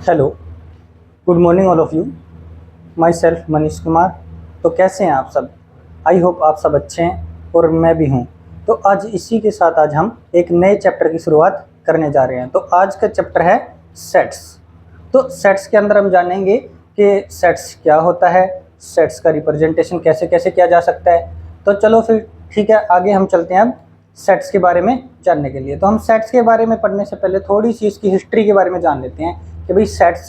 Hello, good morning all of you. My self Manish Kumar. तो कैसे हैं आप सब? आई होप आप सब अच्छे हैं और मैं भी हूँ। तो आज इसी के साथ आज हम एक नए चैप्टर की शुरुआत करने जा रहे हैं। तो आज का चैप्टर है सेट्स। तो सेट्स के अंदर हम जानेंगे कि सेट्स क्या होता है, सेट्स का रिप्रेजेंटेशन कैसे कैसे किया जा सकता है। तो चलो फिर ठीक है, आगे हम चलते हैं अब सेट्स के बारे में जानने के लिए। तो हम सेट्स के बारे में पढ़ने से पहले थोड़ी सी इसकी हिस्ट्री के बारे में जान लेते हैं कि भाई सेट्स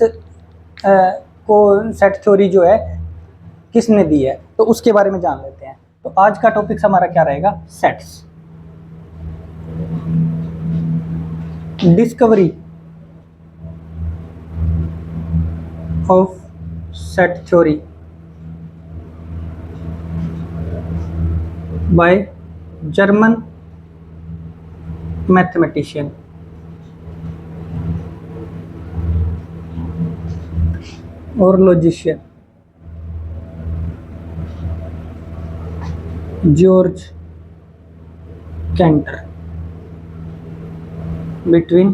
को सेट थ्योरी जो है किसने दी है, तो उसके बारे में जान लेते हैं। तो आज का टॉपिक हमारा क्या रहेगा? Sets. Discovery of set theory by German mathematician और logician George Cantor between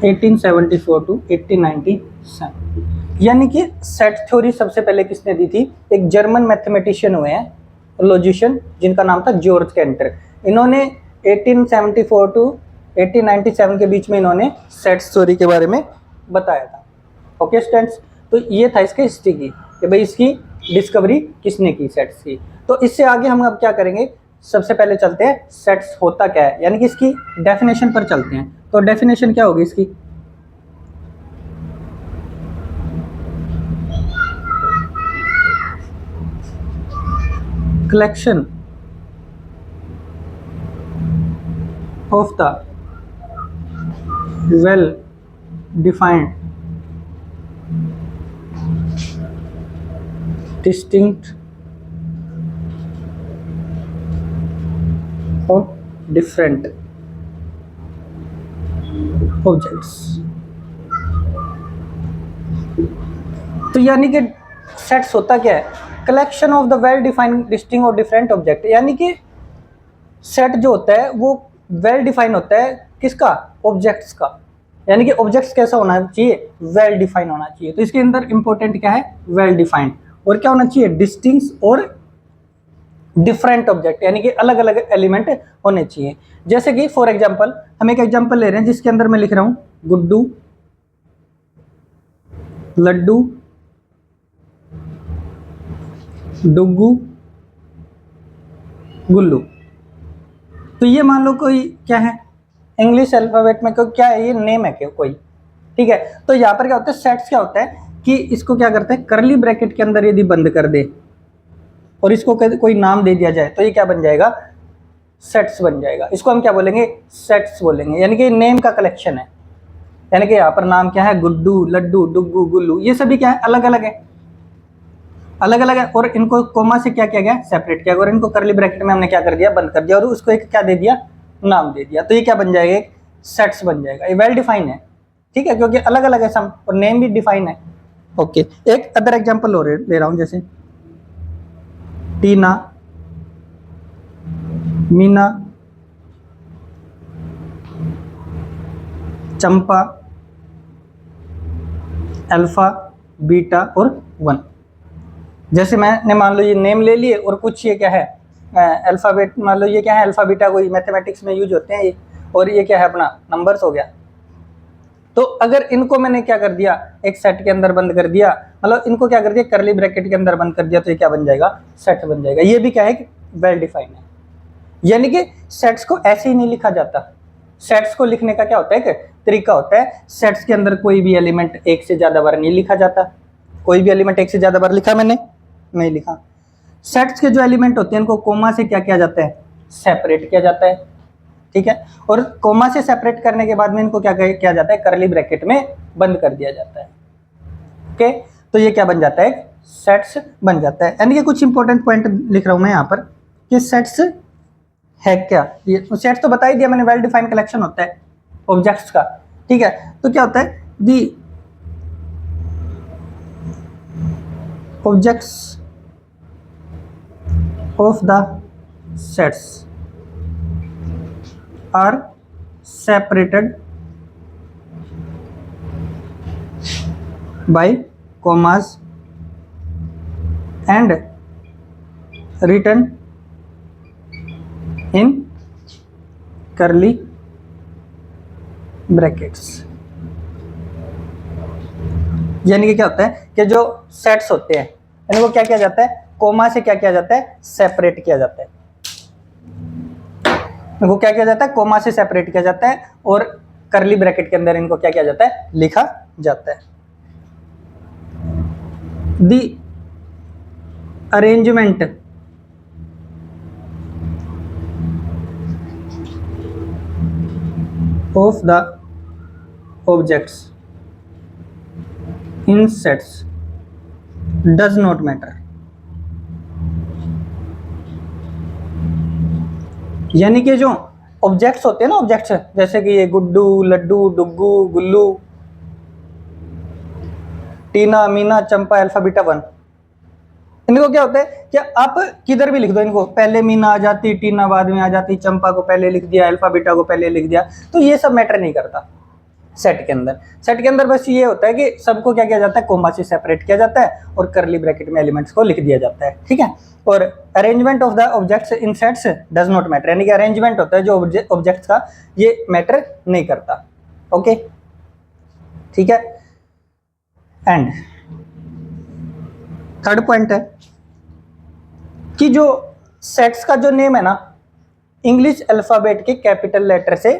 1874 to 1897। यानी कि सेट थ्योरी सबसे पहले किसने दी थी? एक जर्मन मैथमेटिशियन हुए हैं, लॉजिशियन, जिनका नाम था जॉर्ज कैंटर। इन्होंने 1874 टू 1897 के बीच में इन्होंने सेट थ्योरी के बारे में बताया था। ओके स्टूडेंट्स, तो ये था इसके हिस्ट्री की कि भाई इसकी डिस्कवरी किसने की सेट्स की। तो इससे आगे हम अब क्या करेंगे, सबसे पहले चलते हैं सेट्स होता क्या है, यानी कि इसकी डेफिनेशन पर चलते हैं। तो डेफिनेशन क्या होगी इसकी? Collection of the well defined distinct or different objects। तो यानी कि सेट्स होता क्या है? Collection of the well defined distinct और डिफरेंट ऑब्जेक्ट। यानी कि सेट जो होता है वो वेल डिफाइन होता है, किसका? ऑब्जेक्ट्स का। यानी कि ऑब्जेक्ट्स कैसा होना चाहिए? वेल डिफाइन होना चाहिए। तो इसके अंदर इंपॉर्टेंट क्या है? Well defined. और क्या होना चाहिए? डिस्टिंक्ट और डिफरेंट ऑब्जेक्ट, यानी कि अलग अलग एलिमेंट होने चाहिए। जैसे कि फॉर एग्जांपल हम एक एग्जांपल ले रहे हैं जिसके अंदर मैं लिख रहा हूं गुड्डू, लड्डू, डुग्गू, गुल्लू। तो ये मान लो कोई क्या है, इंग्लिश अल्फाबेट में क्या है, ये नेम है क्या कोई, ठीक है। तो यहाँ पर क्या होता है, सेट्स क्या होता है कि इसको क्या करते हैं, करली ब्रैकेट के अंदर यदि बंद कर दे और इसको कोई नाम दे दिया जाए तो ये क्या बन जाएगा? सेट्स बन जाएगा। इसको हम क्या बोलेंगे? सेट्स बोलेंगे। यानी कि नेम का कलेक्शन है। यानी कि यहाँ पर नाम क्या है? गुड्डू, लड्डू, डुग्गू, गुल्लू। ये सभी क्या है? अलग अलग है, अलग अलग है। और इनको कोमा से क्या किया गया? सेपरेट किया गया। और इनको करली ब्रैकेट में हमने क्या कर दिया? बंद कर दिया। और उसको एक क्या दे दिया? नाम दे दिया। तो ये क्या बन जाएगा? एक सेट्स बन जाएगा। ये वेल डिफाइन है, ठीक है, क्योंकि अलग अलग है सम, और नेम भी डिफाइन है। ओके, एक अदर एग्जांपल ले रहा हूं, जैसे टीना, मीना, चंपा, अल्फा, बीटा और 1। जैसे मैंने मान लो ये नेम ले लिए और कुछ ये क्या है अल्फाबेट, मान लो ये क्या है? अल्फा बीटा कोई मैथमेटिक्स में यूज होते हैं ये, और ये क्या है? अपना नंबर्स हो गया। तो अगर इनको मैंने क्या कर दिया? एक सेट के अंदर बंद कर दिया, मतलब इनको क्या कर दिया? करली ब्रैकेट के अंदर बंद कर दिया, तो ये क्या बन जाएगा? सेट बन जाएगा। ये भी क्या है? वेल डिफाइन है। यानी कि सेट्स को ऐसे ही नहीं लिखा जाता। सेट्स को लिखने का क्या होता है? एक तरीका होता है। सेट्स के अंदर कोई भी एलिमेंट एक से ज्यादा बार नहीं लिखा जाता। कोई भी एलिमेंट एक से ज्यादा बार लिखा मैंने? नहीं लिखा। सेट्स के जो एलिमेंट होते हैं इनको कोमा से क्या किया जाता है? सेपरेट किया जाता है, ठीक है। और कोमा से सेपरेट करने के बाद में इनको क्या किया जाता है? करली ब्रैकेट में बंद कर दिया जाता है। ओके, तो ये क्या बन जाता है? सेट्स बन जाता है। यानी कि कुछ इंपॉर्टेंट पॉइंट लिख रहा हूं मैं यहाँ पर कि सेट्स है क्या। ये सेट्स तो बता ही दिया मैंने, वेल डिफाइंड कलेक्शन होता है ऑब्जेक्ट्स का, ठीक है। तो क्या होता है? The objects of the sets are separated by commas and written in curly brackets। यानी कि क्या होता है कि जो सेट्स होते हैं इनको क्या किया जाता है, कोमा से क्या किया जाता है, सेपरेट किया जाता है। इनको क्या किया जाता है, कोमा से सेपरेट किया जाता है और करली ब्रैकेट के अंदर इनको क्या किया जाता है, लिखा जाता है। The arrangement of the objects in sets does not matter. यानी कि जो ऑब्जेक्ट्स होते हैं ना, ऑब्जेक्ट्स जैसे कि ये गुड्डू, लड्डू, डुग्गू, गुल्लू, टीना, मीना, चंपा, अल्फा, बीटा, वन, इनको क्या होता है कि आप किधर भी लिख दो इनको, पहले मीना आ जाती, टीना बाद में आ जाती, चंपा को पहले लिख दिया, अल्फा बीटा को पहले लिख दिया, तो ये सब मैटर नहीं करता सेट के अंदर। सेट के अंदर बस ये होता है कि सबको क्या किया जाता है, कोमा से सेपरेट किया जाता है और करली ब्रैकेट में एलिमेंट्स को लिख दिया जाता है, ठीक है। और arrangement of the objects in sets does not matter, यानी कि अरेंजमेंट होता है जो ऑब्जेक्ट्स का, ये मैटर नहीं करता। ओके, ठीक है। एंड थर्ड पॉइंट है कि जो सेट्स का जो नेम है ना, इंग्लिश अल्फाबेट के कैपिटल लेटर से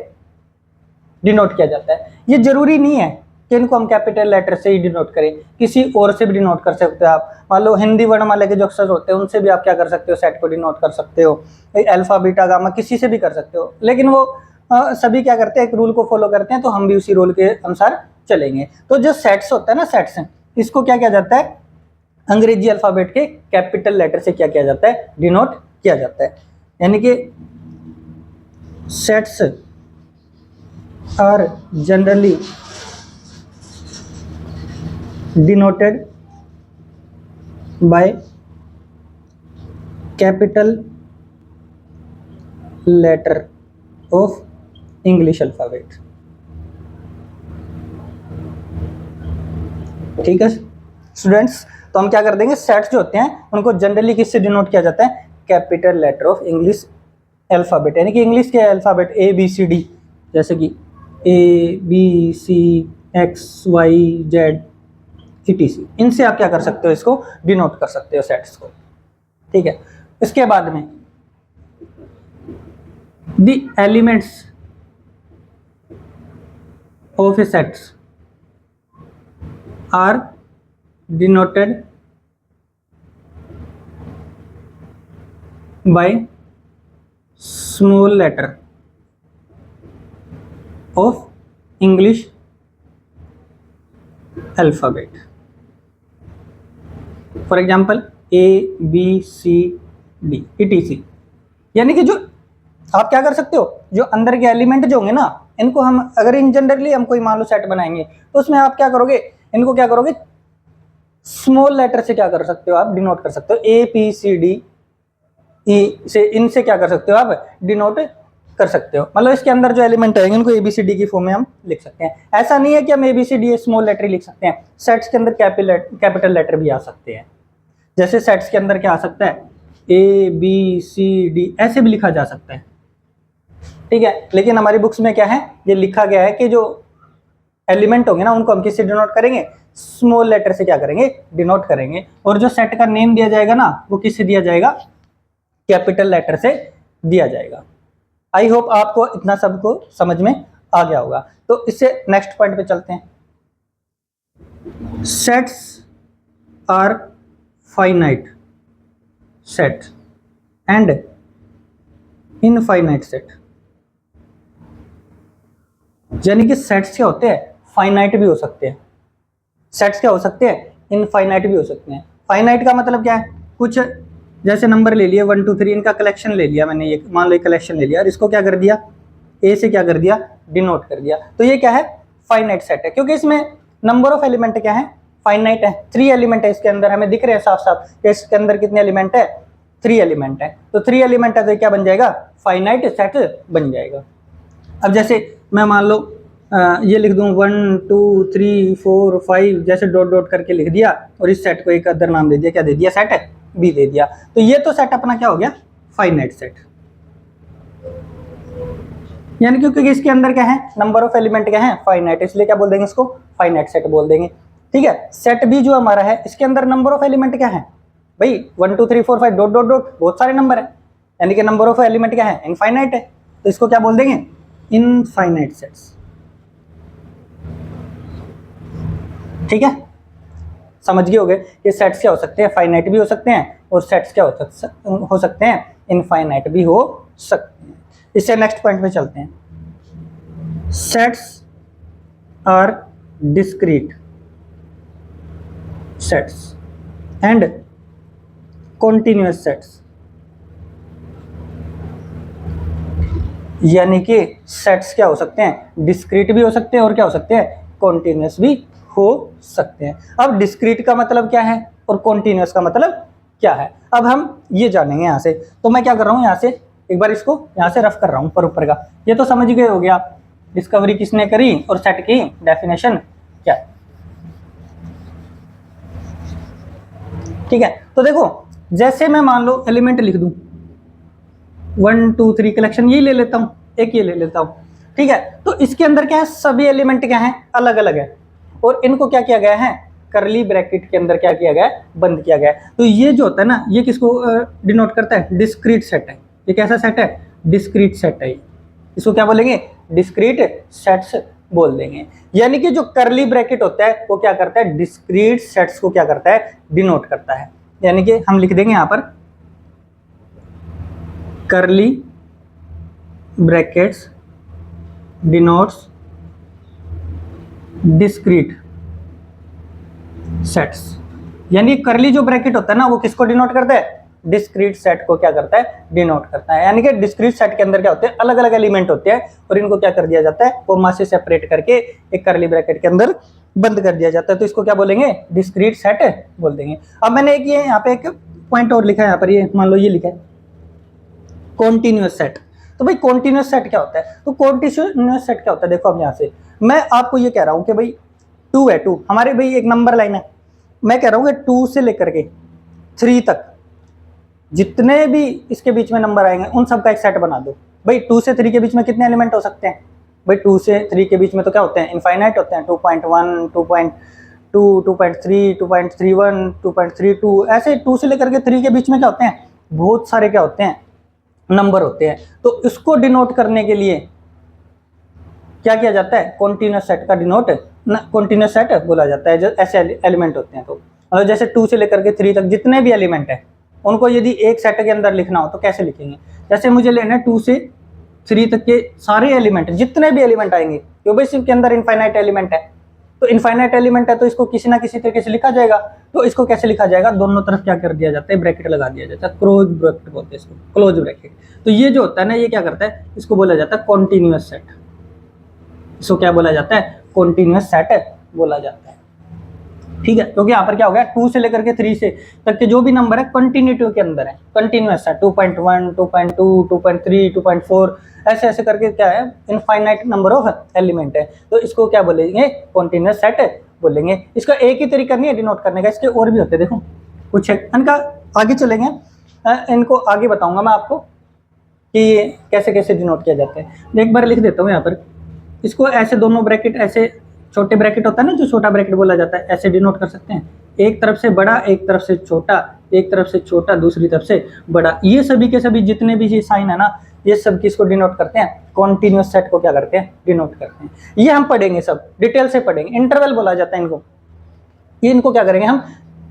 डिनोट किया जाता है। ये जरूरी नहीं है कि इनको हम कैपिटल लेटर से ही डिनोट करें, किसी और से भी डिनोट कर सकते हो आप। मान लो हिंदी वर्णमाला के जो अक्षर होते हैं उनसे भी आप क्या कर सकते हो, सेट को डिनोट कर सकते हो, अल्फा बीटा गामा किसी से भी कर सकते हो। लेकिन वो सभी क्या करते हैं, एक रूल को फॉलो करते हैं, तो हम भी उसी रूल के अनुसार चलेंगे। तो जो सेट्स होता है ना, सेट्स इसको क्या किया जाता है, अंग्रेजी अल्फाबेट के कैपिटल लेटर से क्या किया जाता है, डिनोट किया जाता है। यानी कि sets are generally denoted by capital letter of English alphabet। ठीक है स्टूडेंट्स, तो हम क्या कर देंगे, सेट्स जो होते हैं उनको जनरली किससे डिनोट किया जाता है, capital letter of English alphabet. यानी कि इंग्लिश के alphabet A B C D, जैसे कि A B C X Y Z etc, इनसे आप क्या कर सकते हो, इसको डिनोट कर सकते हो सेट्स को, ठीक है। इसके बाद में the elements of a sets are denoted by small letter of English alphabet. For example a B C d etc। यानी कि जो आप क्या कर सकते हो, जो अंदर के एलिमेंट जो होंगे ना, इनको हम अगर इन जनरली हम कोई मान लो सेट बनाएंगे तो उसमें आप क्या करोगे, इनको क्या करोगे, स्मॉल लेटर से क्या कर सकते हो, आप डिनोट कर सकते हो। A P C D E से, इनसे क्या कर सकते हो, आप डिनोट कर सकते हो। मतलब इसके अंदर जो एलिमेंट आएंगे उनको एबीसीडी की फॉर्म में हम लिख सकते हैं। ऐसा नहीं है कि हम एबीसीडी स्मॉल लेटर लिख सकते हैं, सेट्स के अंदर कैपिटल लेटर भी आ सकते हैं। जैसे सेट्स के अंदर क्या आ सकता है, ए बी सी डी ऐसे भी लिखा जा सकता है, ठीक है। लेकिन हमारी बुक्स में क्या है, ये लिखा गया है कि जो एलिमेंट होंगे ना उनको हम किससे डिनोट करेंगे, स्मॉल लेटर से क्या करेंगे, डिनोट करेंगे। और जो सेट का नेम दिया जाएगा ना, वो किससे दिया जाएगा, कैपिटल लेटर से दिया जाएगा। आई होप आपको इतना सबको समझ में आ गया होगा। तो इससे नेक्स्ट पॉइंट पे चलते हैं। Sets are finite set and infinite set. यानी कि सेट्स क्या होते हैं, फाइनाइट भी हो सकते हैं, सेट्स क्या हो सकते हैं, इनफाइनाइट भी हो सकते हैं। फाइनाइट का मतलब क्या है, कुछ जैसे नंबर ले लिए 1 2 3, इनका कलेक्शन ले लिया मैंने, ये मान लो कलेक्शन ले लिया और इसको क्या कर दिया, ए से क्या कर दिया, डिनोट कर दिया। तो ये क्या है, फाइनाइट सेट है, क्योंकि इसमें नंबर ऑफ एलिमेंट क्या है, फाइनाइट है। 3 एलिमेंट है इसके अंदर, हमें दिख रहे हैं साफ साफ कि इसके अंदर कितने एलिमेंट है, 3 एलिमेंट है। तो 3 एलिमेंट है तो क्या बन जाएगा, फाइनाइट सेट बन जाएगा। अब जैसे मैं मान लो ये लिख दूं 1 2 3 4 5 जैसे डॉट डॉट करके लिख दिया और इस सेट को एक अदर नाम दे दिया, क्या दे दिया, सेट बी दे दिया। तो ये तो सेट अपना क्या हो गया, फाइनाइट सेट। यानी क्योंकि इसके अंदर क्या है, नंबर ऑफ एलिमेंट क्या है, फाइनाइट, इसलिए क्या बोल देंगे इसको, फाइनाइट सेट बोल देंगे। ठीक है, सेट बी जो हमारा है इसके अंदर नंबर ऑफ एलिमेंट क्या है भाई, 1 2 3 4 5 डॉट डॉट डॉट, बहुत सारे नंबर है, यानी कि नंबर ऑफ एलिमेंट क्या है, इनफाइनाइट है। तो इसको क्या बोल देंगे, इनफाइनाइट सेट्स। ठीक है, समझ गए होगे ये सेट्स क्या हो सकते हैं, फाइनाइट भी हो सकते हैं और सेट्स क्या हो सकते हैं, इनफाइनाइट भी हो सकते हैं। इससे नेक्स्ट पॉइंट पे चलते हैं। Sets are discrete sets and continuous sets. यानी कि सेट्स क्या हो सकते हैं, डिस्क्रीट भी हो सकते हैं और क्या हो सकते हैं, कॉन्टिन्यूअस भी हो सकते हैं। अब डिस्क्रीट का मतलब क्या है और कॉन्टिन्यूअस का मतलब क्या है, अब हम ये जानेंगे यहाँ से। तो मैं क्या कर रहा हूँ, यहाँ से एक बार इसको यहाँ से रफ कर रहा हूँ ऊपर का, ये तो समझ गए हो गया डिस्कवरी किसने करी और सेट की डेफिनेशन क्या है। ठीक है, तो देखो जैसे मैं मान लो एलिमेंट लिख दूं 1 2 3 कलेक्शन, ये ले लेता हूं, एक ये ले लेता हूं। ठीक है, तो इसके अंदर क्या है, सभी एलिमेंट क्या है, अलग अलग है और इनको क्या किया गया है, करली ब्रैकेट के अंदर क्या किया गया है, बंद किया गया है। तो ये जो होता है ना, ये किसको डिनोट करता है, डिस्क्रीट सेट है। ये कैसा सेट है, डिस्क्रीट सेट है। इसको क्या बोलेंगे, डिस्क्रीट सेट्स बोल देंगे। यानी कि जो करली ब्रैकेट होता है वो क्या करता है, डिस्क्रीट सेट्स को क्या करता है, डिनोट करता है। यानी कि हम लिख देंगे यहां पर करली ब्रैकेट्स डिनोट्स डिस्क्रीट सेट्स। यानी करली जो ब्रैकेट होता है ना वो किसको डिनोट करता है, डिस्क्रीट सेट को क्या करता है, डिनोट करता है। यानी कि डिस्क्रीट सेट के अंदर क्या होते हैं, अलग अलग एलिमेंट होते हैं और इनको क्या कर दिया जाता है, कोमा से सेपरेट करके एक करली ब्रैकेट के अंदर बंद कर दिया जाता है। तो इसको क्या बोलेंगे, डिस्क्रीट सेट बोल देंगे। अब मैंने एक ये यहाँ पे एक पॉइंट और लिखा है, यहाँ पर ये मान लो ये लिखा है कॉन्टिन्यूअस सेट। तो भाई कॉन्टिन्यूअस सेट क्या होता है, तो कॉन्टिन्यूअस सेट क्या होता है, देखो अब यहाँ से मैं आपको ये कह रहा हूँ कि भाई 2 है, 2 हमारे भाई एक नंबर लाइन है, मैं कह रहा हूँ कि 2 से लेकर के 3 तक जितने भी इसके बीच में नंबर आएंगे उन सबका एक सेट बना दो। भाई 2 से 3 के बीच में कितने एलिमेंट हो सकते हैं, भाई 2 से 3 के बीच में तो क्या होते हैं, इनफाइनाइट होते हैं, 2.1 2.2 2.3 2.31 2.32 ऐसे 2 से लेकर के 3 के बीच में क्या होते हैं, बहुत सारे क्या होते हैं, नंबर होते हैं। तो इसको डिनोट करने के लिए क्या किया जाता है, कॉन्टिन्यूअस सेट का डिनोट कॉन्टिन्यूअस सेट बोला जाता है। जो ऐसे एलिमेंट होते हैं, तो मतलब जैसे 2 से लेकर के 3 तक जितने भी एलिमेंट है उनको यदि एक सेट के अंदर लिखना हो तो कैसे लिखेंगे, जैसे मुझे लेना है 2 से 3 तक के सारे एलिमेंट, जितने भी एलिमेंट आएंगे, क्योंकि इसके अंदर इनफाइनाइट एलिमेंट है, तो इनफाइनाइट एलिमेंट है तो इसको किसी ना किसी तरीके से लिखा जाएगा। तो इसको कैसे लिखा जाएगा, दोनों तरफ क्या कर दिया जाता है, ब्रैकेट लगा दिया जाता है, क्लोज ब्रैकेट बोलते हैं इसको, क्लोज ब्रैकेट। तो ये जो होता है ना, ये क्या करता है, इसको बोला जाता है कॉन्टिन्यूअस सेट। इसको क्या बोला जाता है, कॉन्टिन्यूअस सेट बोला जाता है। ठीक है, क्योंकि यहाँ पर क्या हो गया, 2 से लेकर के 3 से तक के जो भी नंबर है कंटिन्यूटी के अंदर है, कंटिन्यूअस है, 2.1 2.2 2.3 2.4 ऐसे ऐसे करके क्या है, इनफाइनाइट नंबर ऑफ एलिमेंट है। तो इसको क्या बोलेंगे, कॉन्टिन्यूअस सेट बोलेंगे। इसका एक ही तरीका नहीं है डिनोट करने का, इसके और भी होते हैं, देखो कुछ है इनका, आगे चलेंगे इनको आगे बताऊंगा मैं आपको कि कैसे कैसे डिनोट किया जाता है। एक बार लिख देता हूँ यहाँ पर, इसको ऐसे दोनों ब्रैकेट, ऐसे छोटे ब्रैकेट होता है ना, जो छोटा ब्रैकेट बोला जाता है, ऐसे डिनोट कर सकते हैं, एक तरफ से बड़ा, एक तरफ से छोटा, एक तरफ से छोटा, दूसरी तरफ से बड़ा। ये सभी के सभी जितने भी ये साइन है ना, ये सब किसको डिनोट करते हैं, कॉन्टिन्यूअस सेट को क्या करते हैं, डिनोट करते हैं। ये हम पढ़ेंगे, सब डिटेल से पढ़ेंगे, इंटरवल बोला जाता है इनको। ये इनको क्या करेंगे, हम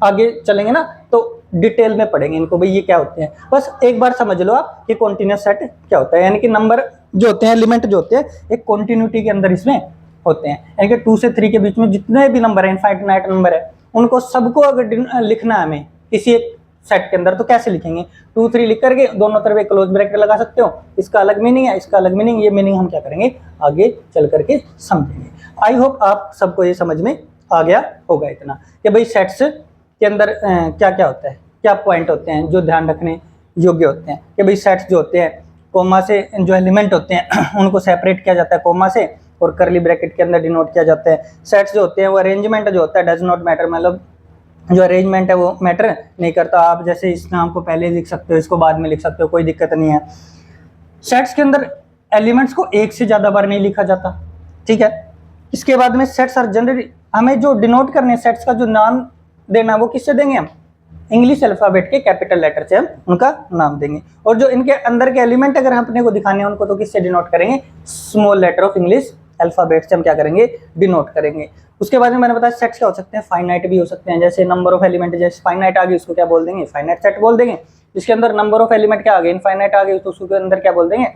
आगे चलेंगे ना तो डिटेल में पढ़ेंगे इनको, भाई ये क्या होते हैं। बस एक बार समझ लो आप कि कॉन्टिन्यूअस सेट क्या होता है, यानी कि नंबर जो होते हैं, एलिमेंट जो होते हैं, एक कॉन्टिन्यूटी के अंदर इसमें होते हैं। यानी कि 2 से 3 के बीच में जितने भी नंबर है, इनफाइनाइट नंबर है, उनको सबको अगर लिखना है हमें किसी एक सेट के अंदर, तो कैसे लिखेंगे, 2 3 लिख करके दोनों तरफ एक क्लोज ब्रैकेट लगा सकते हो। इसका अलग मीनिंग है, इसका अलग मीनिंग, ये मीनिंग हम क्या करेंगे, आगे चल करके समझेंगे। आई होप आप सबको ये समझ में आ गया होगा इतना कि भाई सेट्स के अंदर क्या क्या होता है, क्या पॉइंट होते हैं जो ध्यान रखने योग्य होते हैं। कि भाई सेट्स जो होते हैं, कोमा से जो एलिमेंट होते हैं उनको सेपरेट किया जाता है कोमा से, और करली ब्रैकेट के अंदर डिनोट किया जाता है। सेट्स जो होते हैं वो अरेंजमेंट जो होता है डज नॉट मैटर, मतलब जो अरेंजमेंट है वो मैटर नहीं करता। आप जैसे इस नाम को पहले लिख सकते हो, इसको बाद में लिख सकते हो, कोई दिक्कत नहीं है। सेट्स के अंदर एलिमेंट्स को एक से ज्यादा बार नहीं लिखा जाता, ठीक है। इसके बाद में सेट्स आर जनरली, हमें जो डिनोट करने सेट्स का जो नाम देना वो किससे देंगे हम, इंग्लिश अल्फाबेट के कैपिटल लेटर से हम उनका नाम देंगे। और जो इनके अंदर के एलिमेंट अगर हम अपने को दिखाने हैं उनको तो किससे डिनोट करेंगे, small letter of English alphabet से हम क्या करेंगे, डिनोट करेंगे। उसके बाद में मैंने बताया सेट्स क्या हो सकते हैं, फाइनाइट भी हो सकते हैं, जैसे नंबर ऑफ एलिमेंट, जैसे फाइनाइट आ गई उसको क्या बोल देंगे, फाइनाइट सेट बोल देंगे। जिसके अंदर नंबर ऑफ एलिमेंट क्या आ गए, इनफाइनाइट आ गई, तो उसके अंदर क्या बोल देंगे,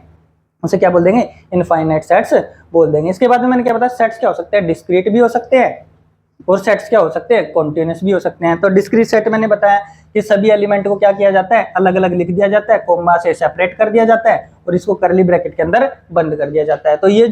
उसे क्या बोल देंगे, इनफाइनाइट सेट्स बोल देंगे। इसके बाद में मैंने क्या बताया, सेट्स क्या हो सकते हैं, डिस्क्रीट भी हो सकते हैं और सेट्स क्या हो सकते हैं, कॉन्टिन्यूस भी हो सकते हैं। तो डिस्क्रीट सेट मैंने बताया कि सभी एलिमेंट को क्या किया जाता है, अलग अलग लिख दिया जाता है, कोमा से सेपरेट कर दिया जाता है और इसको करली ब्रैकेट के अंदर बंद कर दिया जाता है। तो ये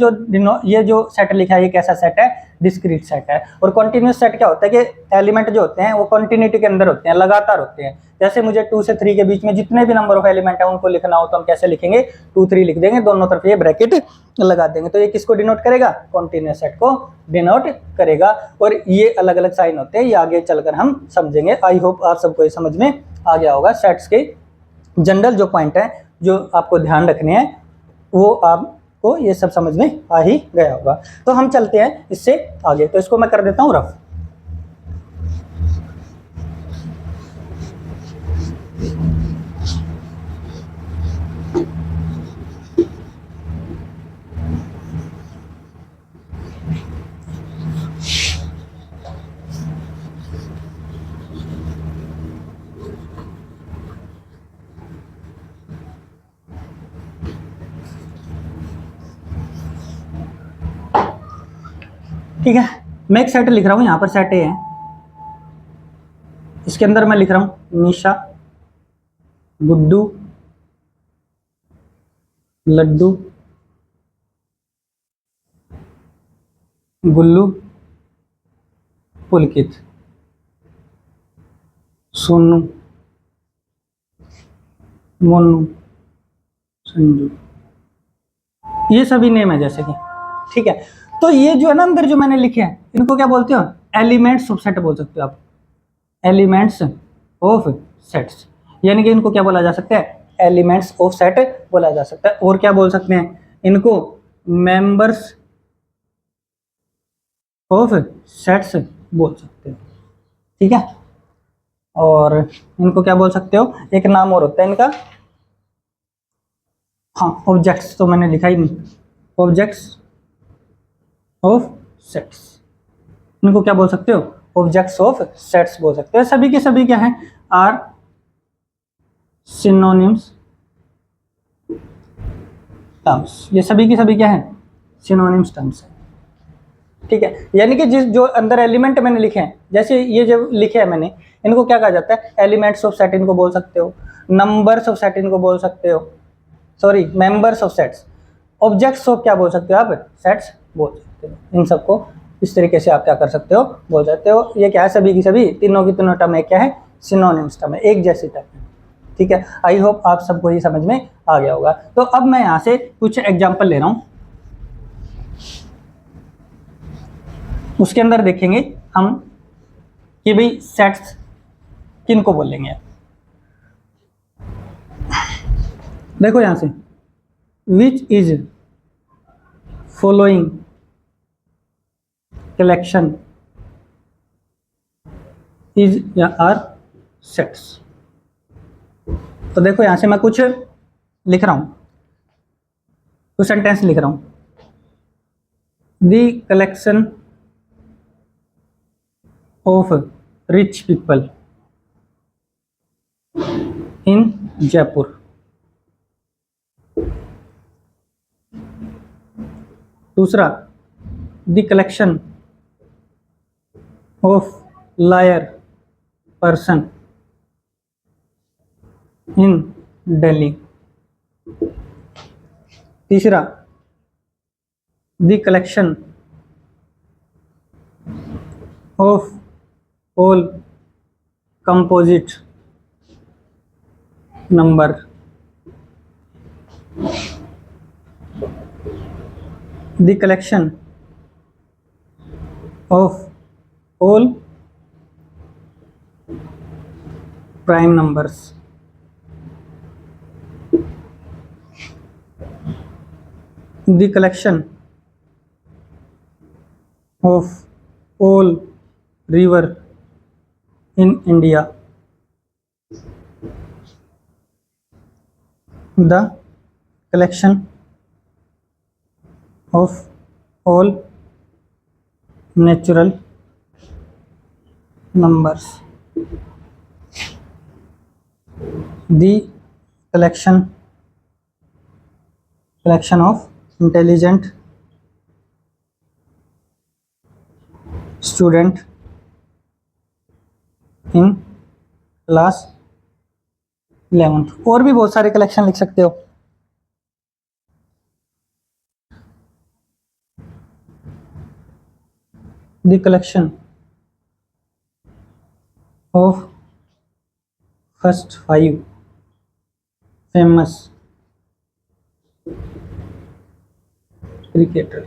जो सेट लिखा है ये कैसा सेट है, डिस्क्रीट सेट है। और कॉन्टिन्यूस सेट क्या होता है कि एलिमेंट जो होते हैं वो कॉन्टिन्यूटी के अंदर होते हैं, लगातार होते हैं। जैसे मुझे 2 से 3 के बीच में जितने भी नंबर ऑफ एलिमेंट है उनको लिखना हो तो हम कैसे लिखेंगे, 2 3 लिख देंगे, दोनों तरफ ये ब्रैकेट लगा देंगे। तो ये किसको डिनोट करेगा, कॉन्टिन्यूस सेट को डिनोट करेगा। और ये अलग अलग साइन होते हैं, ये आगे चलकर हम समझेंगे। आई होप आप सबको ये समझ में आ गया होगा। सेट्स के जनरल जो पॉइंट है जो आपको ध्यान रखने हैं वो आपको ये सब समझ में आ ही गया होगा। तो हम चलते हैं इससे आगे, तो इसको मैं कर देता हूँ रफ। ठीक है, मैं एक सेट लिख रहा हूं, यहां पर सेट ए है, इसके अंदर मैं लिख रहा हूं निशा, गुड्डू, लड्डू, गुल्लू, पुलकित, सोनू, मोनू, संजू, ये सभी नेम है जैसे कि, ठीक है। तो ये जो है ना अंदर जो मैंने लिखे हैं इनको क्या बोलते हो, एलिमेंट्स ऑफ सेट बोल सकते हो आप, एलिमेंट्स ऑफ सेट्स, यानी कि इनको क्या बोला जा सकता है, एलिमेंट्स ऑफ सेट बोला जा सकता है। और क्या बोल सकते हैं इनको, मेंबर्स ऑफ सेट्स बोल सकते हो, ठीक है। और इनको क्या बोल सकते हो, एक नाम और होता है इनका, हाँ ऑब्जेक्ट्स, तो मैंने लिखा ही नहीं, ऑब्जेक्ट्स ऑफ सेट्स, इनको क्या बोल सकते हो, ऑब्जेक्ट्स ऑफ सेट्स बोल सकते हैं। सभी के सभी क्या है, आर सिनोनिम्स टर्म्स, ये सभी की सभी क्या है, सिनोनिम्स टर्म्स है, ठीक है। यानी कि जिस जो अंदर एलिमेंट मैंने लिखे हैं, जैसे ये जो लिखे हैं मैंने, इनको क्या कहा जाता है, एलिमेंट्स ऑफ सेट इनको बोल सकते हो, नंबर्स ऑफ सेट इनको बोल सकते हो, sorry members of sets, objects of क्या बोल सकते हो आप, सेट्स बोल सकते हो। इन सबको इस तरीके से आप क्या कर सकते हो, बोल सकते हो। ये क्या है, सभी की सभी तीनों की तीनों टर्म क्या है, सिनोनिम्स टर्म है, एक जैसी टर्म है, ठीक है। आई होप आप सबको ये समझ में आ गया होगा। तो अब मैं यहाँ से कुछ एग्जाम्पल ले रहा हूँ, उसके अंदर देखेंगे हम कि भाई सेट्स किन को बोलेंगे। देखो यहां से, which is following collection is या आर सेट्स। तो देखो यहां से मैं कुछ लिख रहा हूं, कुछ सेंटेंस लिख रहा हूं, the collection of rich people in Jaipur, दूसरा the collection of liar person in Delhi, तीसरा the collection of all composite number the collection of all prime numbers the collection of all river in India. The collection of all natural numbers. The collection of intelligent student in class 11th। और भी बहुत सारे collection लिख सकते हो। The collection of first 5 famous cricketer.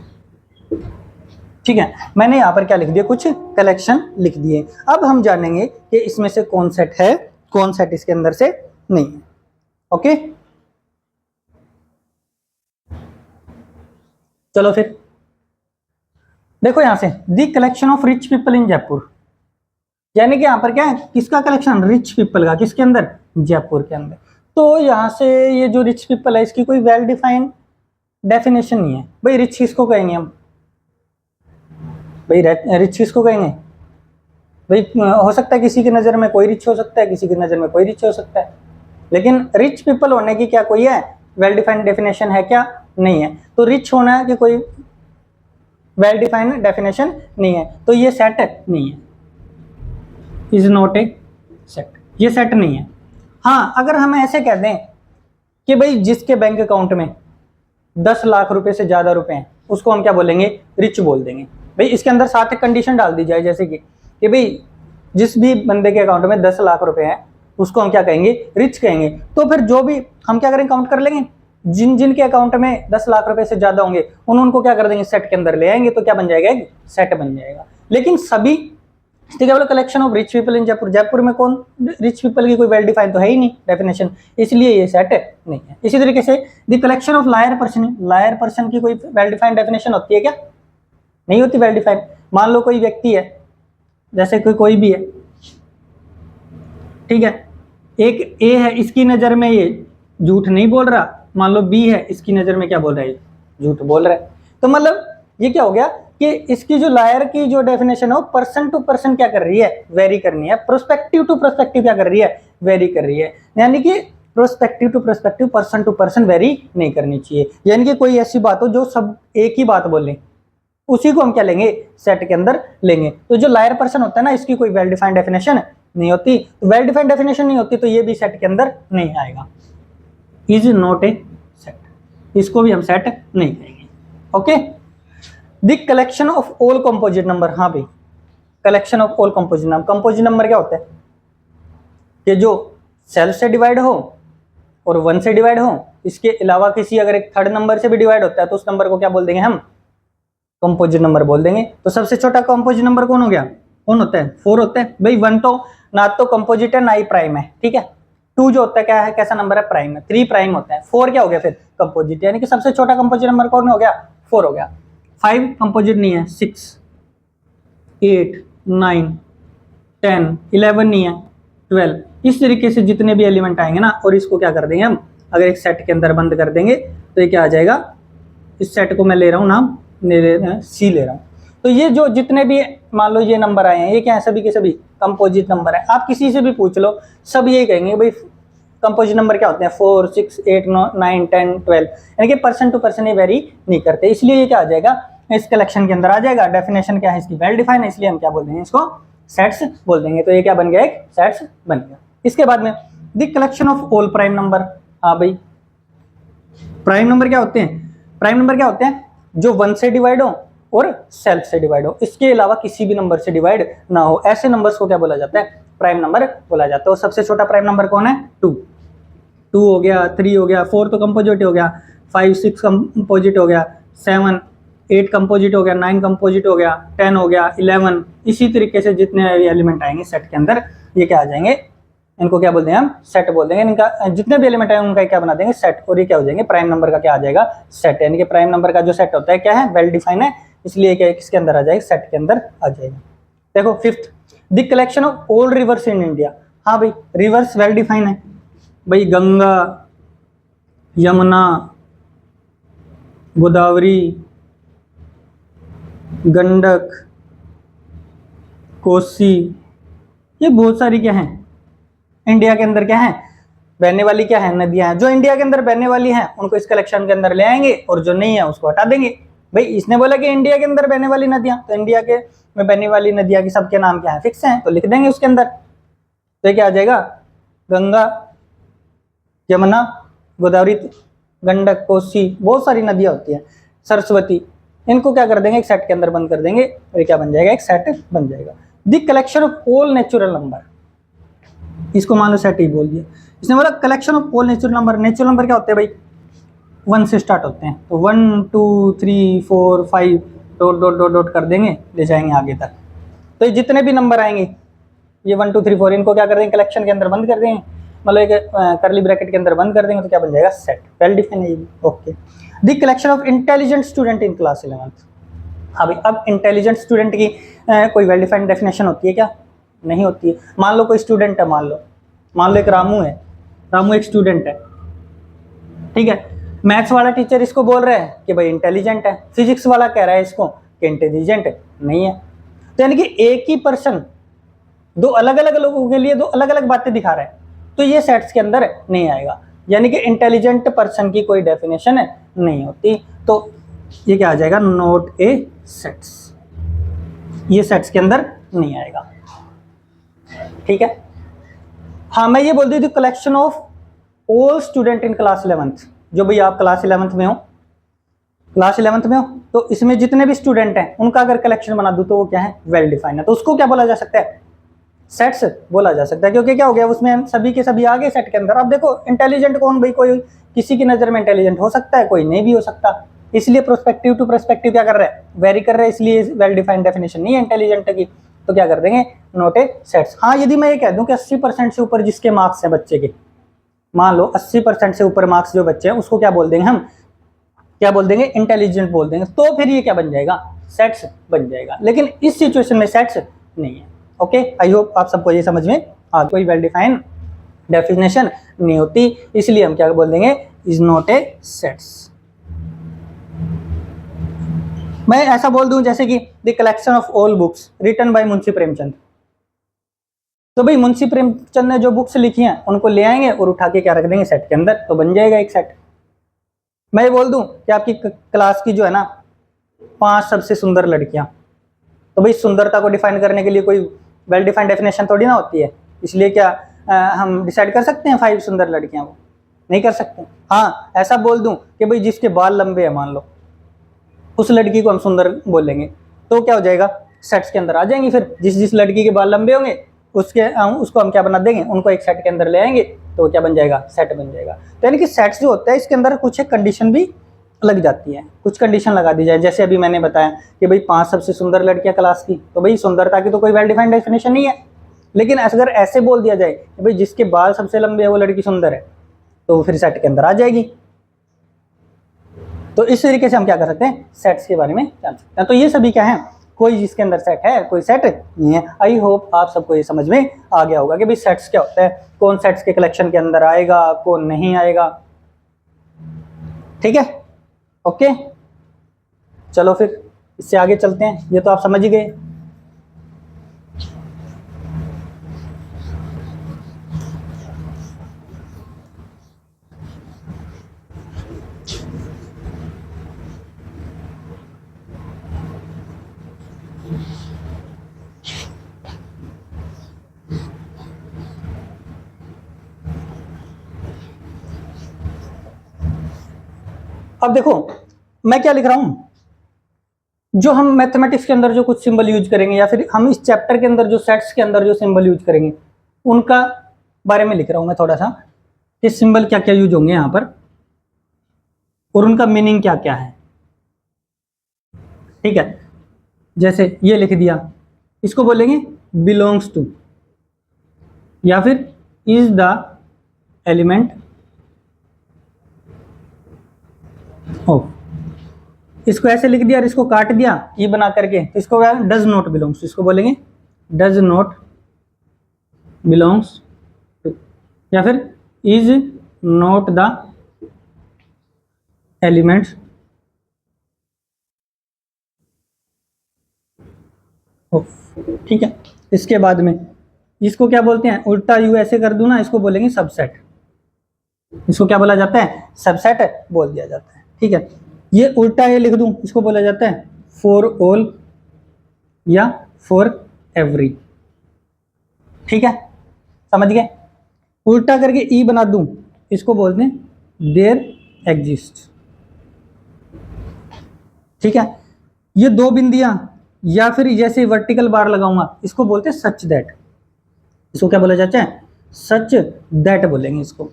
ठीक है, मैंने यहाँ पर क्या लिख दिया, कुछ कलेक्शन लिख दिए। अब हम जानेंगे कि इसमें से कौन सेट है, कौन सेट इसके अंदर से नहीं है। ओके, चलो फिर देखो यहां से, the collection of rich people in Jaipur, यानी कि यहां पर क्या है, किसका कलेक्शन, रिच पीपल का, किसके अंदर, जयपुर के अंदर। तो यहां से ये जो रिच पीपल है इसकी कोई वेल डिफाइंड डेफिनेशन नहीं है। भाई रिच किसको कहेंगे हम, भाई रिच किसको कहेंगे, भाई हो सकता है किसी की नज़र में कोई रिच हो सकता है, किसी की नज़र में कोई रिच हो सकता है, लेकिन रिच पीपल होने की क्या कोई है वेल डिफाइंड डेफिनेशन है क्या, नहीं है। तो रिच होना है कि कोई वेल डिफाइंड डेफिनेशन नहीं है, तो ये सेट नहीं है, इज नॉट ए सेट, ये सेट नहीं है। हाँ, अगर हम ऐसे कह दें कि भाई जिसके बैंक अकाउंट में 10 लाख रुपए से ज़्यादा रुपए हैं उसको हम क्या बोलेंगे, रिच बोल देंगे। भाई इसके अंदर साथ एक कंडीशन डाल दी जाए, जैसे कि भाई जिस भी बंदे के अकाउंट में 10 लाख रुपए हैं उसको हम क्या कहेंगे, रिच कहेंगे। तो फिर जो भी हम क्या करेंगे, काउंट कर लेंगे, जिन जिन के अकाउंट में 10 लाख रुपए से ज्यादा होंगे उनको क्या कर देंगे, सेट के अंदर ले आएंगे, तो क्या बन जाएगा, एक सेट बन जाएगा। लेकिन सभी, ठीक है, बोलो collection of rich people in Jaipur, Jaipur में कौन रिच पीपल की कोई वेल डिफाइंड तो है ही नहीं डेफिनेशन, इसलिए ये सेट नहीं है। इसी तरीके से the collection of liar person, liar person की कोई वेल डिफाइंड डेफिनेशन होती है क्या, नहीं होती वेल डिफाइंड। मान लो कोई व्यक्ति है, जैसे कोई भी है, ठीक है, एक ए है, इसकी नजर में ये झूठ नहीं बोल रहा, मान लो बी है, इसकी नजर में क्या बोल रहा है, झूठ बोल रहा है। तो मतलब ये क्या हो गया कि इसकी जो लायर की जो डेफिनेशन है वो पर्सन टू पर्सन क्या कर रही है, वेरी करनी है, प्रोस्पेक्टिव टू प्रोस्पेक्टिव क्या कर रही है, वेरी कर रही है। यानी कि prospective to prospective, person to person vary नहीं करनी चाहिए। यानी कि कोई ऐसी बात हो जो सब एक ही बात बोले, उसी को हम क्या लेंगे, सेट के अंदर लेंगे। तो जो लायर पर्सन होता है ना, इसकी कोई वेल डिफाइंड डेफिनेशन नहीं होती, तो वेल डिफाइंड डेफिनेशन नहीं होती तो ये भी सेट के अंदर नहीं आएगा, इज नॉट ए सेट, इसको भी हम सेट नहीं कहेंगे। Okay, the collection of all composite number, हाँ भाई collection of all composite number, composite number क्या होता है कि जो सेल्फ से डिवाइड हो और 1 से डिवाइड हो, इसके अलावा किसी अगर एक थर्ड नंबर से भी डिवाइड होता है तो उस नंबर को क्या बोल देंगे हम, कंपोजिट नंबर बोल देंगे। तो सबसे छोटा कंपोजिट नंबर कौन हो गया, कौन होता है, 4 होता है। भाई 1 तो ना तो कंपोजिट है ना ही प्राइम है, ठीक है। 2 जो होता है क्या है, कैसा नंबर है, प्राइम है। 3 प्राइम होता है। 4 क्या हो गया फिर, कंपोजिट, यानी कि सबसे छोटा कंपोजिट नंबर कौन हो गया, 4 हो गया। 5 कंपोजिट नहीं है, 6, 8, 9, 10, 11 नहीं है, 12। इस तरीके से जितने भी एलिमेंट आएंगे ना, और इसको क्या कर देंगे हम, अगर एक सेट के अंदर बंद कर देंगे तो ये क्या आ जाएगा, इस सेट को मैं ले रहा हूँ नाम, सी ले रहा हूँ। तो ये जो जितने भी मान लो ये नंबर आए हैं, ये क्या है, सभी के सभी कंपोजिट नंबर है। आप किसी से भी पूछ लो, सब यही कहेंगे भाई कंपोजिट नंबर क्या होते हैं, 4, 6, 8, 9, 10, 12, यानी कि पर्सन टू पर्सन ये वेरी नहीं करते, इसलिए ये क्या आ जाएगा, इस कलेक्शन के अंदर आ जाएगा। डेफिनेशन क्या है इसकी, वेल डिफाइन है, इसलिए हम क्या बोल देंगे, इसको सेट्स बोल देंगे। तो ये क्या बन गया, एक सेट्स बन गया। इसके बाद में the collection of all prime number, हाँ भाई प्राइम नंबर क्या होते हैं, प्राइम नंबर क्या होते हैं, जो 1 से डिवाइड हो और सेल्फ से डिवाइड हो, इसके अलावा किसी भी नंबर से डिवाइड ना हो, ऐसे नंबर्स को क्या बोला जाता है, प्राइम नंबर बोला जाता है। और सबसे छोटा प्राइम नंबर कौन है, 2 हो गया, 3 हो गया, 4 तो कंपोजिट हो गया, 5, 6 कंपोजिट हो गया, 7, 8 कंपोजिट हो गया, 9 कंपोजिट हो गया, 10 हो गया, 11, इसी तरीके से जितने एलिमेंट आएंगे सेट के अंदर ये क्या आ जाएंगे, इनको क्या बोलते हैं हम, सेट बोल देंगे। इनका जितने भी एलिमेंट आएंगे उनका क्या बना देंगे, सेट, और ये क्या हो जाएंगे, प्राइम नंबर का क्या आ जाएगा, सेट। यानी कि प्राइम नंबर का जो सेट होता है क्या है, वेल डिफाइन है, इसलिए क्या किसके अंदर आ जाएगा, सेट के अंदर आ जाएगा। देखो fifth, the collection of all reverse in India. हाँ भाई, रिवर्स वेल डिफाइन है भाई, गंगा, यमुना, गोदावरी, गंडक, कोसी, ये बहुत सारी क्या है इंडिया के अंदर क्या है बहने वाली क्या है नदियां हैं। जो इंडिया के अंदर बहने वाली हैं उनको इस कलेक्शन के अंदर ले आएंगे, और जो नहीं है उसको हटा देंगे। भाई इसने बोला कि इंडिया के अंदर बहने वाली नदियां, तो इंडिया के में बहने वाली नदियां की सबके नाम क्या है, फिक्स हैं, तो लिख देंगे उसके अंदर। तो ये क्या आ जाएगा, गंगा, यमुना, गोदावरी, गंडक, कोसी, बहुत सारी नदियां होती हैं, सरस्वती, इनको क्या कर देंगे, एक सेट के अंदर बंद कर देंगे, और ये क्या बन जाएगा, एक सेट बन जाएगा। The collection of all natural number, इसको मान लो सेट ही बोल दिया। इसने बोला collection of all natural number. Natural number क्या होते हैं भाई, 1 से स्टार्ट होते हैं, तो 1 2 3 4 5 डॉट डॉट डॉट डॉट कर देंगे, ले जाएंगे आगे तक। तो ये जितने भी नंबर आएंगे, ये 1 2 3 4, इनको क्या कर देंगे, कलेक्शन के अंदर बंद कर देंगे, मतलब एक करली ब्रैकेट के अंदर बंद कर देंगे, तो क्या बन जाएगा, सेट। वेल डिफाइन है ये। Okay, the collection of intelligent student in class 11th। हाँ भाई, अब इंटेलिजेंट स्टूडेंट की कोई वेल डिफाइंड डेफिनेशन होती है क्या, नहीं होती है। मान लो कोई स्टूडेंट है, मान लो एक रामू है, रामू एक स्टूडेंट है, ठीक है। मैथ्स वाला टीचर इसको बोल रहा है कि भाई इंटेलिजेंट है, फिजिक्स वाला कह रहा है इसको कि इंटेलिजेंट नहीं है। तो यानी कि एक ही पर्सन दो अलग अलग लोगों के लिए दो अलग अलग बातें दिखा रहा है, तो ये सेट्स के अंदर नहीं आएगा। यानी कि इंटेलिजेंट पर्सन की कोई डेफिनेशन नहीं होती, तो ये क्या आ जाएगा, नॉट ए सेट्स, ये सेट्स के अंदर नहीं आएगा, ठीक है। हाँ, मैं ये बोल दी थी collection of all student in class 11th। जो भाई आप क्लास 11th में हो, क्लास 11th में हो, तो इसमें जितने भी स्टूडेंट हैं उनका अगर कलेक्शन बना दूं तो वो क्या है, वेल डिफाइंड है, तो उसको क्या बोला जा सकता है, सेट्स बोला जा सकता है। क्योंकि क्या हो गया, उसमें सभी के सभी आ गए सेट के अंदर। अब देखो इंटेलिजेंट कौन, भाई कोई किसी की नजर में इंटेलिजेंट हो सकता है, कोई नहीं भी हो सकता, इसलिए प्रोस्पेक्टिव टू प्रोस्पेक्टिव क्या कर रहा है, वेरी कर रहा है, इसलिए वेल डिफाइंड डेफिनेशन नहीं है इंटेलिजेंट की, तो क्या कर देंगे, नॉट ए सेट्स। हाँ, यदि मैं ये कह दूं कि 80% से ऊपर जिसके मार्क्स हैं बच्चे के, मान लो 80% से ऊपर मार्क्स जो बच्चे हैं, उसको क्या बोल देंगे हम, क्या बोल देंगे, इंटेलिजेंट बोल देंगे, तो फिर ये क्या बन जाएगा, सेट्स बन जाएगा। लेकिन इस सिचुएशन में सेट्स नहीं है। ओके, आई होप आप सबको ये समझ में आ, कोई वेल डिफाइंड डेफिनेशन नहीं होती, इसलिए हम क्या बोल देंगे, इज नॉट ए सेट्स। मैं ऐसा बोल दूं जैसे कि the collection of all books written by Munshi Premchand, तो भाई मुंशी प्रेमचंद ने जो बुक्स लिखी हैं उनको ले आएंगे और उठा के क्या रख देंगे, सेट के अंदर, तो बन जाएगा एक सेट। मैं ये बोल दूं कि आपकी क्लास की जो है ना 5 सबसे सुंदर लड़कियां, तो भाई सुंदरता को डिफाइन करने के लिए कोई वेल डिफाइंड डेफिनेशन थोड़ी ना होती है, इसलिए क्या हम डिसाइड कर सकते हैं 5 सुंदर लड़कियां, वो नहीं कर सकते। हाँ, ऐसा बोल दूं कि भाई जिसके बाल लंबे हैं, मान लो उस लड़की को हम सुंदर बोलेंगे, तो क्या हो जाएगा, सेट्स के अंदर आ जाएंगी। फिर जिस लड़की के बाल लंबे होंगे उसको हम क्या बना देंगे, उनको एक सेट के अंदर ले आएंगे, तो क्या बन जाएगा, सेट बन जाएगा। तो यानी कि सेट्स जो होता है इसके अंदर कुछ एक कंडीशन भी लग जाती है, कुछ कंडीशन लगा दी जाए। जैसे अभी मैंने बताया कि भाई 5 सबसे सुंदर लड़कियां क्लास की, तो भाई सुंदरता की तो कोई वेल डिफाइंड डेफिनेशन नहीं है, लेकिन अगर ऐसे बोल दिया जाए कि भाई जिसके बाल सबसे लंबे है वो लड़की सुंदर है, तो फिर सेट के अंदर आ जाएगी। तो इस तरीके से हम क्या कर सकते हैं, सेट्स के बारे में जान सकते हैं। तो ये सभी क्या है, कोई जिसके अंदर सेट है, कोई सेट नहीं है। आई होप आप सबको ये समझ में आ गया होगा कि भाई सेट्स क्या होता है, कौन सेट्स के कलेक्शन के अंदर आएगा, कौन नहीं आएगा, ठीक है। ओके, चलो फिर इससे आगे चलते हैं, ये तो आप समझ ही गए। अब देखो मैं क्या लिख रहा हूं, जो हम मैथमेटिक्स के अंदर जो कुछ सिंबल यूज करेंगे, या फिर हम इस चैप्टर के अंदर जो सेट्स के अंदर जो सिंबल यूज करेंगे, उनका बारे में लिख रहा हूं मैं थोड़ा सा, कि सिंबल क्या क्या यूज होंगे यहां पर और उनका मीनिंग क्या क्या है। ठीक है, जैसे ये लिख दिया, इसको बोलेंगे बिलोंग्स टू, या फिर इज द एलिमेंट ऑफ। इसको ऐसे लिख दिया और इसको काट दिया ई बना करके, तो इसको क्या, डज नॉट बिलोंग्स, इसको बोलेंगे डज नॉट बिलोंग्स टू, या फिर is not the elements of. ठीक है, इसके बाद में इसको क्या बोलते हैं, उल्टा यू ऐसे कर दूं ना, इसको बोलेंगे सबसेट। इसको क्या बोला जाता है, सबसेट बोल दिया जाता है। ठीक है, ये उल्टा ये लिख दूं, इसको बोला जाता है फॉर ऑल या फॉर एवरी। ठीक है, समझ गए। उल्टा करके ई बना दूं, इसको बोलते हैं देयर एग्जिस्ट। ठीक है, ये दो बिंदियां या फिर जैसे वर्टिकल बार लगाऊंगा, इसको बोलते हैं सच दैट। इसको क्या बोला जाता है, सच दैट बोलेंगे इसको।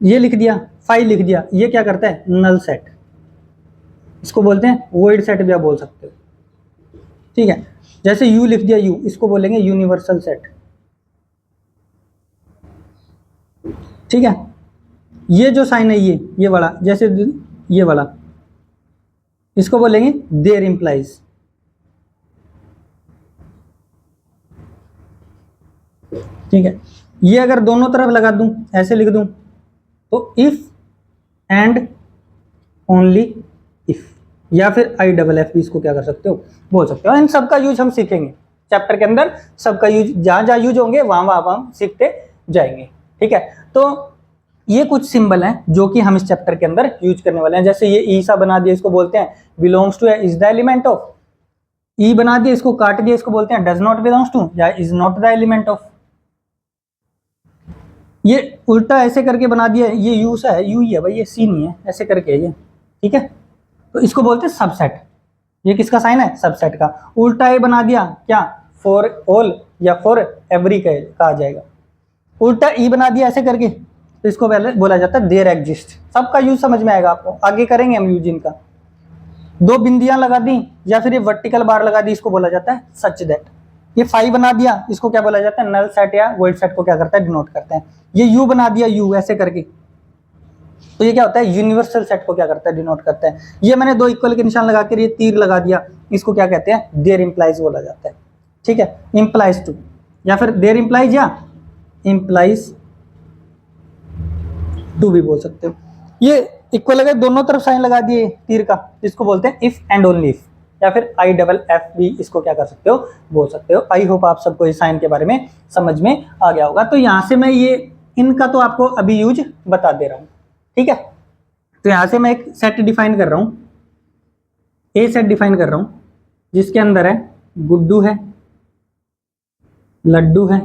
ये लिख दिया, 5 लिख दिया, ये क्या करता है, नल सेट। इसको बोलते हैं वॉइड सेट भी आप बोल सकते हो। ठीक है, जैसे यू लिख दिया, यू, इसको बोलेंगे यूनिवर्सल सेट। ठीक है, ये जो साइन है ये वाला, जैसे ये वाला, इसको बोलेंगे देयर इंप्लाइज। ठीक है, ये अगर दोनों तरफ लगा दूं, ऐसे लिख दूं, तो इफ एंड ओनली इफ, या फिर आई डबल एफ भी इसको क्या कर सकते हो, बोल सकते हो। इन सब का यूज हम सीखेंगे चैप्टर के अंदर, सबका यूज जहां जहां यूज होंगे वहां वहां हम सीखते जाएंगे। ठीक है, तो ये कुछ सिंबल हैं जो कि हम इस चैप्टर के अंदर यूज करने वाले हैं। जैसे ये ई सा बना दिया, इसको बोलते हैं belongs to, is the element of. E बना दिया, इसको काट दिया, इसको बोलते हैं डज नॉट बिलोंग्स टू या is not the element of. ये उल्टा ऐसे करके बना दिया, ये यू सा है, यू ही है भाई, ये सी नहीं है, ऐसे करके है ये। ठीक है, तो इसको बोलते हैं सबसेट। ये किसका साइन है, सबसेट का। उल्टा ये बना दिया, क्या, फॉर ऑल या फॉर एवरी कहा जाएगा। उल्टा ई बना दिया ऐसे करके, तो इसको पहले बोला जाता है देयर एग्जिस्ट। सबका यूज समझ में आएगा आपको, आगे करेंगे हम यूज इनका। दो बिंदियां लगा दी या फिर ये वर्टिकल बार लगा दी, इसको बोला जाता है सच दैट। ये 5 बना दिया, इसको क्या बोला जाता है, नल सेट या वॉइड सेट को क्या करता है, डिनोट करता है। ये यू बना दिया, यू ऐसे करके, तो ये क्या होता है, यूनिवर्सल सेट को क्या करता है, डिनोट करता है। ये मैंने 2 इक्वल के निशान लगा कर ये तीर लगा दिया, इसको क्या कहते हैं, देयर इंप्लाइज बोला जाता है। ठीक है, इंप्लाइज टू, या फिर देयर इंप्लाइज या इंप्लाइज टू भी बोल सकते हो। ये इक्वल अगर दोनों तरफ साइन लगा दिए तीर का, इसको बोलते हैं इफ एंड ओनली इफ, या फिर आई डबल एफ भी इसको क्या कर सकते हो, बोल सकते हो। आई होप आप सबको इस साइन के बारे में समझ में आ गया होगा। तो यहाँ से मैं ये इनका तो आपको अभी यूज बता दे रहा हूँ। ठीक है, तो यहाँ से मैं एक सेट डिफाइन कर रहा हूँ, ए सेट डिफाइन कर रहा हूँ, जिसके अंदर है गुड्डू है, लड्डू है,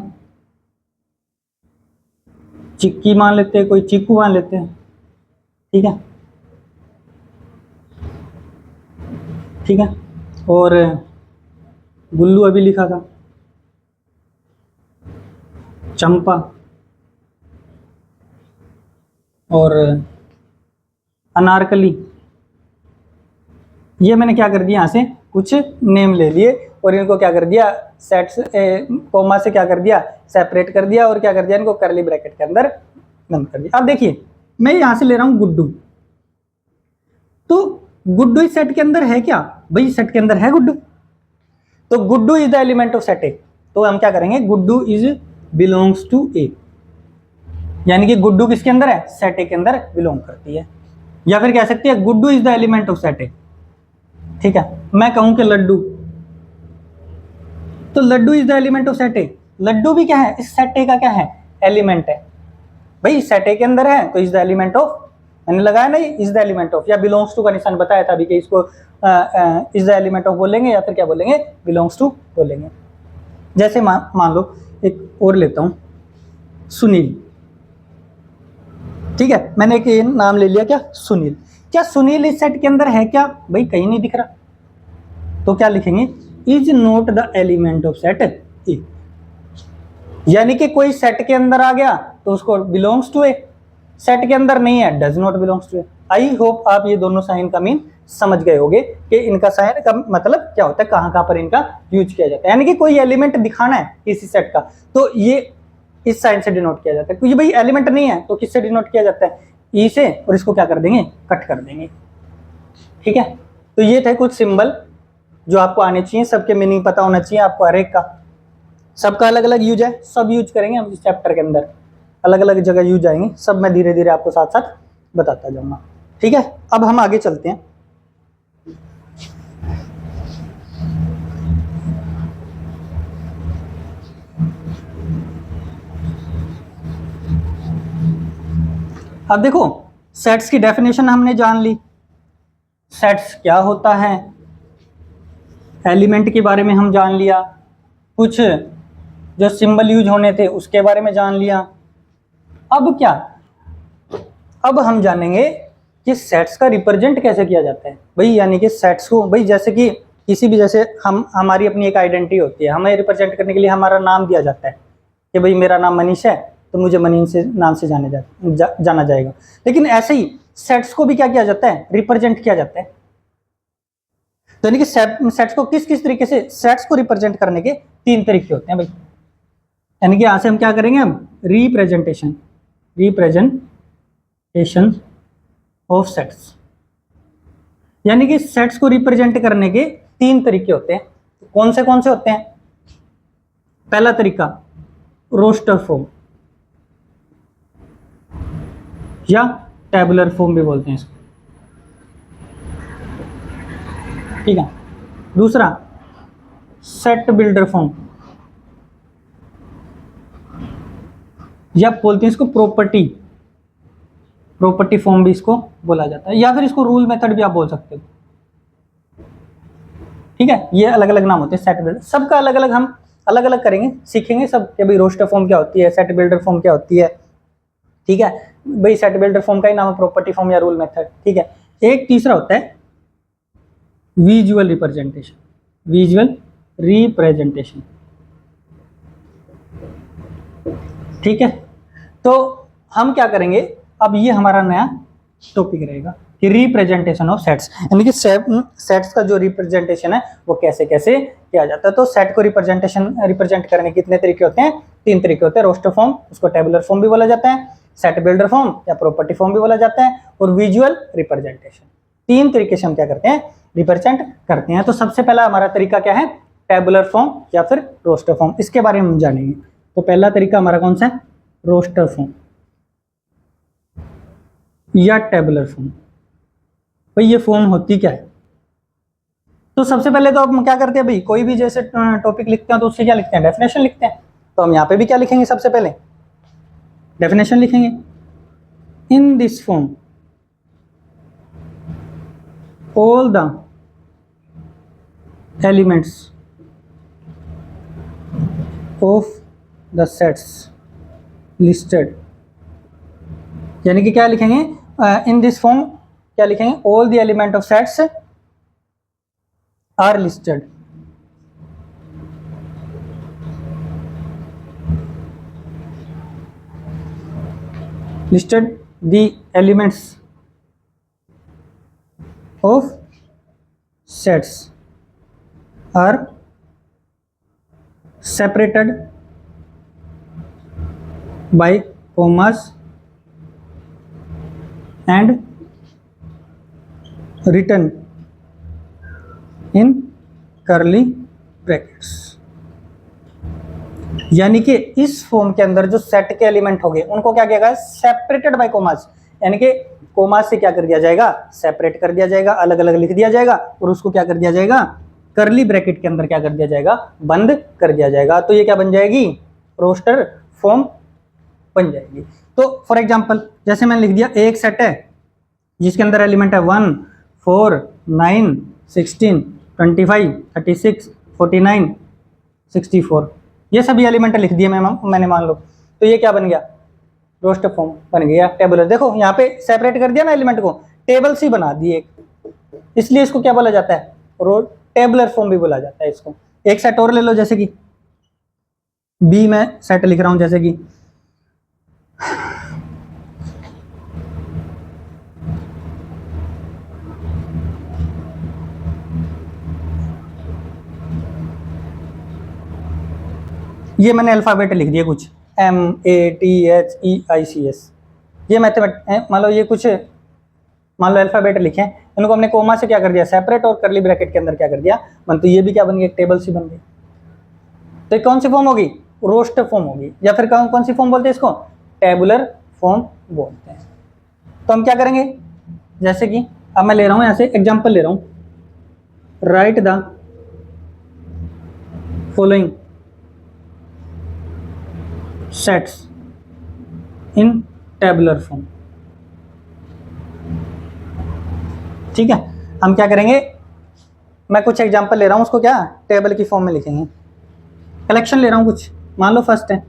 चिक्की मान लेते हैं, कोई चीकू मान लेते हैं। ठीक है, ठीक है, और गुल्लू अभी लिखा था, चंपा, और अनारकली। ये मैंने क्या कर दिया, यहाँ से कुछ नेम ले लिए और इनको क्या कर दिया, सेट्स कोमा से क्या कर दिया, सेपरेट कर दिया, और क्या कर दिया, इनको करली ब्रैकेट के अंदर बंद कर दिया। अब देखिए, मैं यहाँ से ले रहा हूँ गुड्डू, तो गुड्डू इस सेट के अंदर है क्या, भाई सेट के अंदर है गुड्डू, तो Guddu is the element of set ए। तो हम क्या करेंगे, गुड्डू इज बिलोंग्स टू ए, यानी कि गुड्डू किसके अंदर है, सेट ए के अंदर बिलोंग करती है। या फिर कह सकते हैं Guddu is the element of set A. ठीक है, मैं कहूं कि लड्डू, तो laddoo is the element of set A. Laddoo भी क्या है, इस सेट ए का क्या है, एलिमेंट है। भाई सेट ए के अंदर है तो इज द एलिमेंट ऑफ, मैंने लगाया ना इज द एलिमेंट ऑफ, या बिलोंग्स टू का निशान बताया था अभी कि इसको इज द एलिमेंट ऑफ बोलेंगे या फिर क्या बोलेंगे, बिलोंग्स टू बोलेंगे। जैसे मान लो एक और लेता हूं, सुनील। ठीक है, मैंने एक नाम ले लिया, क्या, सुनील। क्या सुनील इस सेट के अंदर है क्या, भाई कहीं नहीं दिख रहा, तो क्या लिखेंगे, is not the element of set ए। यानी कि कोई सेट के अंदर आ गया तो उसको बिलोंग्स टू ए, सेट के अंदर नहीं है, does not belongs to A. I hope आप ये दोनों साइन का मीन समझ गए होगे कि इनका साइन का मतलब क्या होता है, कहाँ पर इनका यूज किया जाता है। यानी कि कोई एलिमेंट दिखाना है किसी सेट का तो ये इस साइन से डिनोट किया जाता है। क्योंकि भाई एलिमेंट नहीं है तो किससे डिनोट किया जाता है, ई से, और इसको क्या कर देंगे, कट कर देंगे। ठीक है, तो ये थे कुछ सिंबल जो आपको आने चाहिए, सबके मीनिंग पता होना चाहिए आपको हर एक का। सबका अलग अलग यूज है, सब यूज करेंगे हम इस चैप्टर के अंदर, अलग अलग जगह यूज आएंगे, सब मैं धीरे धीरे आपको साथ साथ बताता जाऊंगा। ठीक है, अब हम आगे चलते हैं। अब देखो सेट्स की डेफिनेशन हमने जान ली, सेट्स क्या होता है, एलिमेंट के बारे में हम जान लिया, कुछ जो सिंबल यूज होने थे उसके बारे में जान लिया। अब क्या, अब हम जानेंगे कि सेट्स का रिप्रेजेंट कैसे किया जाता है भाई। यानी कि सेट्स को भाई जैसे कि किसी भी, जैसे हमारी अपनी एक आइडेंटिटी होती है, हमें रिप्रेजेंट करने के लिए हमारा नाम दिया जाता है कि भाई मेरा नाम मनीष है तो मुझे मनीष से नाम से जाना जाएगा। लेकिन ऐसे ही सेट्स को भी क्या किया जाता है, रिप्रेजेंट किया जाता है। तो यानी कि सेट्स को किस किस तरीके से, सेट्स को रिप्रेजेंट करने के 3 तरीके होते हैं भाई। यानी कि यहां से हम क्या करेंगे, हम रिप्रेजेंटेशन ऑफ सेट्स, यानी कि सेट्स को रिप्रेजेंट करने के 3 तरीके होते हैं। कौन से होते हैं? पहला तरीका रोस्टर फॉर्म या टेबुलर फॉर्म भी बोलते हैं इसको। ठीक है, दूसरा सेट बिल्डर फॉर्म या बोलते हैं इसको प्रॉपर्टी फॉर्म भी इसको बोला जाता है, या फिर इसको रूल मेथड भी आप बोल सकते हो। ठीक है, ये अलग अलग नाम होते हैं सेट बिल्डर, सबका अलग अलग हम अलग अलग करेंगे, सीखेंगे सब कि भाई रोस्टर फॉर्म क्या होती है, सेट बिल्डर फॉर्म क्या होती है। ठीक है भाई, सेट बिल्डर फॉर्म का ही नाम है प्रॉपर्टी फॉर्म या रूल मेथड। ठीक है, एक तीसरा होता है विजुअल रिप्रेजेंटेशन। ठीक है, तो हम क्या करेंगे, अब ये हमारा नया टॉपिक रहेगा कि रिप्रेजेंटेशन ऑफ सेट्स, यानी कि सेट्स का जो रिप्रेजेंटेशन है वो कैसे कैसे किया जाता है। तो सेट को रिप्रेजेंट करने के कितने तरीके होते हैं, 3 तरीके होते हैं। रोस्टर फॉर्म, उसको टेबुलर फॉर्म भी बोला जाता है, सेट बिल्डर फॉर्म या प्रॉपर्टी फॉर्म भी बोला जाता है, और विजुअल रिप्रेजेंटेशन। 3 तरीके से हम क्या करते हैं, रिप्रेजेंट करते हैं। तो सबसे पहला हमारा तरीका क्या है, टेबुलर फॉर्म या फिर रोस्टर फॉर्म, इसके बारे में हम जानेंगे। तो पहला तरीका हमारा कौन सा है, रोस्टर फॉर्म या टेबुलर फॉर्म। भाई ये फॉर्म होती क्या है, तो सबसे पहले तो हम क्या करते हैं भाई, कोई भी जैसे टॉपिक लिखते हैं तो उससे क्या लिखते हैं, डेफिनेशन लिखते हैं। तो हम यहाँ पे भी क्या लिखेंगे, सबसे पहले डेफिनेशन लिखेंगे। In this form all the elements of the sets listed, यानी कि क्या लिखेंगे, इन दिस फॉर्म क्या लिखेंगे, all the element of sets are listed. Listed the elements of sets are separated by commas and written in curly brackets। यानी कि इस form के अंदर जो सेट के एलिमेंट हो गए उनको क्या किया गया, सेपरेटेड बाय कोमास, यानी कि कोमास से क्या कर दिया जाएगा, सेपरेट कर दिया जाएगा, अलग अलग लिख दिया जाएगा, और उसको क्या कर दिया जाएगा, करली ब्रैकेट के अंदर क्या कर दिया जाएगा, बंद कर दिया जाएगा। तो ये क्या बन जाएगी, रोस्टर फॉर्म बन जाएगी। तो फॉर एग्जांपल जैसे मैंने लिख दिया, एक सेट है जिसके अंदर एलिमेंट है 1 4 9 16 25 36 49 64, ये सभी एलिमेंट लिख दिए मैंने मान लो, तो ये क्या बन गया, रोस्टर फॉर्म बन गया। टेबल देखो यहाँ पे सेपरेट कर दिया ना एलिमेंट को, टेबल सी बना दी एक, इसलिए इसको क्या बोला जाता है, टेबुलर फॉर्म भी बोला जाता है इसको। एक सेट और ले लो, जैसे कि बी में सेट लिख रहा हूं, जैसे कि ये मैंने अल्फ़ाबेट लिख दिया कुछ MATHEICS, ये मैथमेटिक्स, मान लो ये कुछ, मान लो अल्फ़ाबेट लिखे, इनको हमने कोमा से क्या कर दिया, सेपरेट, और करली ब्रैकेट के अंदर क्या कर दिया बंद, तो ये भी क्या बन गई, एक टेबल सी बन गई। तो ये कौन सी फॉर्म होगी, रोस्टर फॉर्म होगी, या फिर कौन सी फॉर्म बोलते हैं इसको, टेबुलर फॉर्म बोलते हैं। तो हम क्या करेंगे, जैसे कि अब मैं ले रहा हूं यहां से एग्जांपल ले रहा हूं, right the following sets in tabular form. ठीक है, हम क्या करेंगे, मैं कुछ एग्जांपल ले रहा हूं, उसको क्या टेबल की फॉर्म में लिखेंगे। कलेक्शन ले रहा हूं कुछ, मान लो फर्स्ट है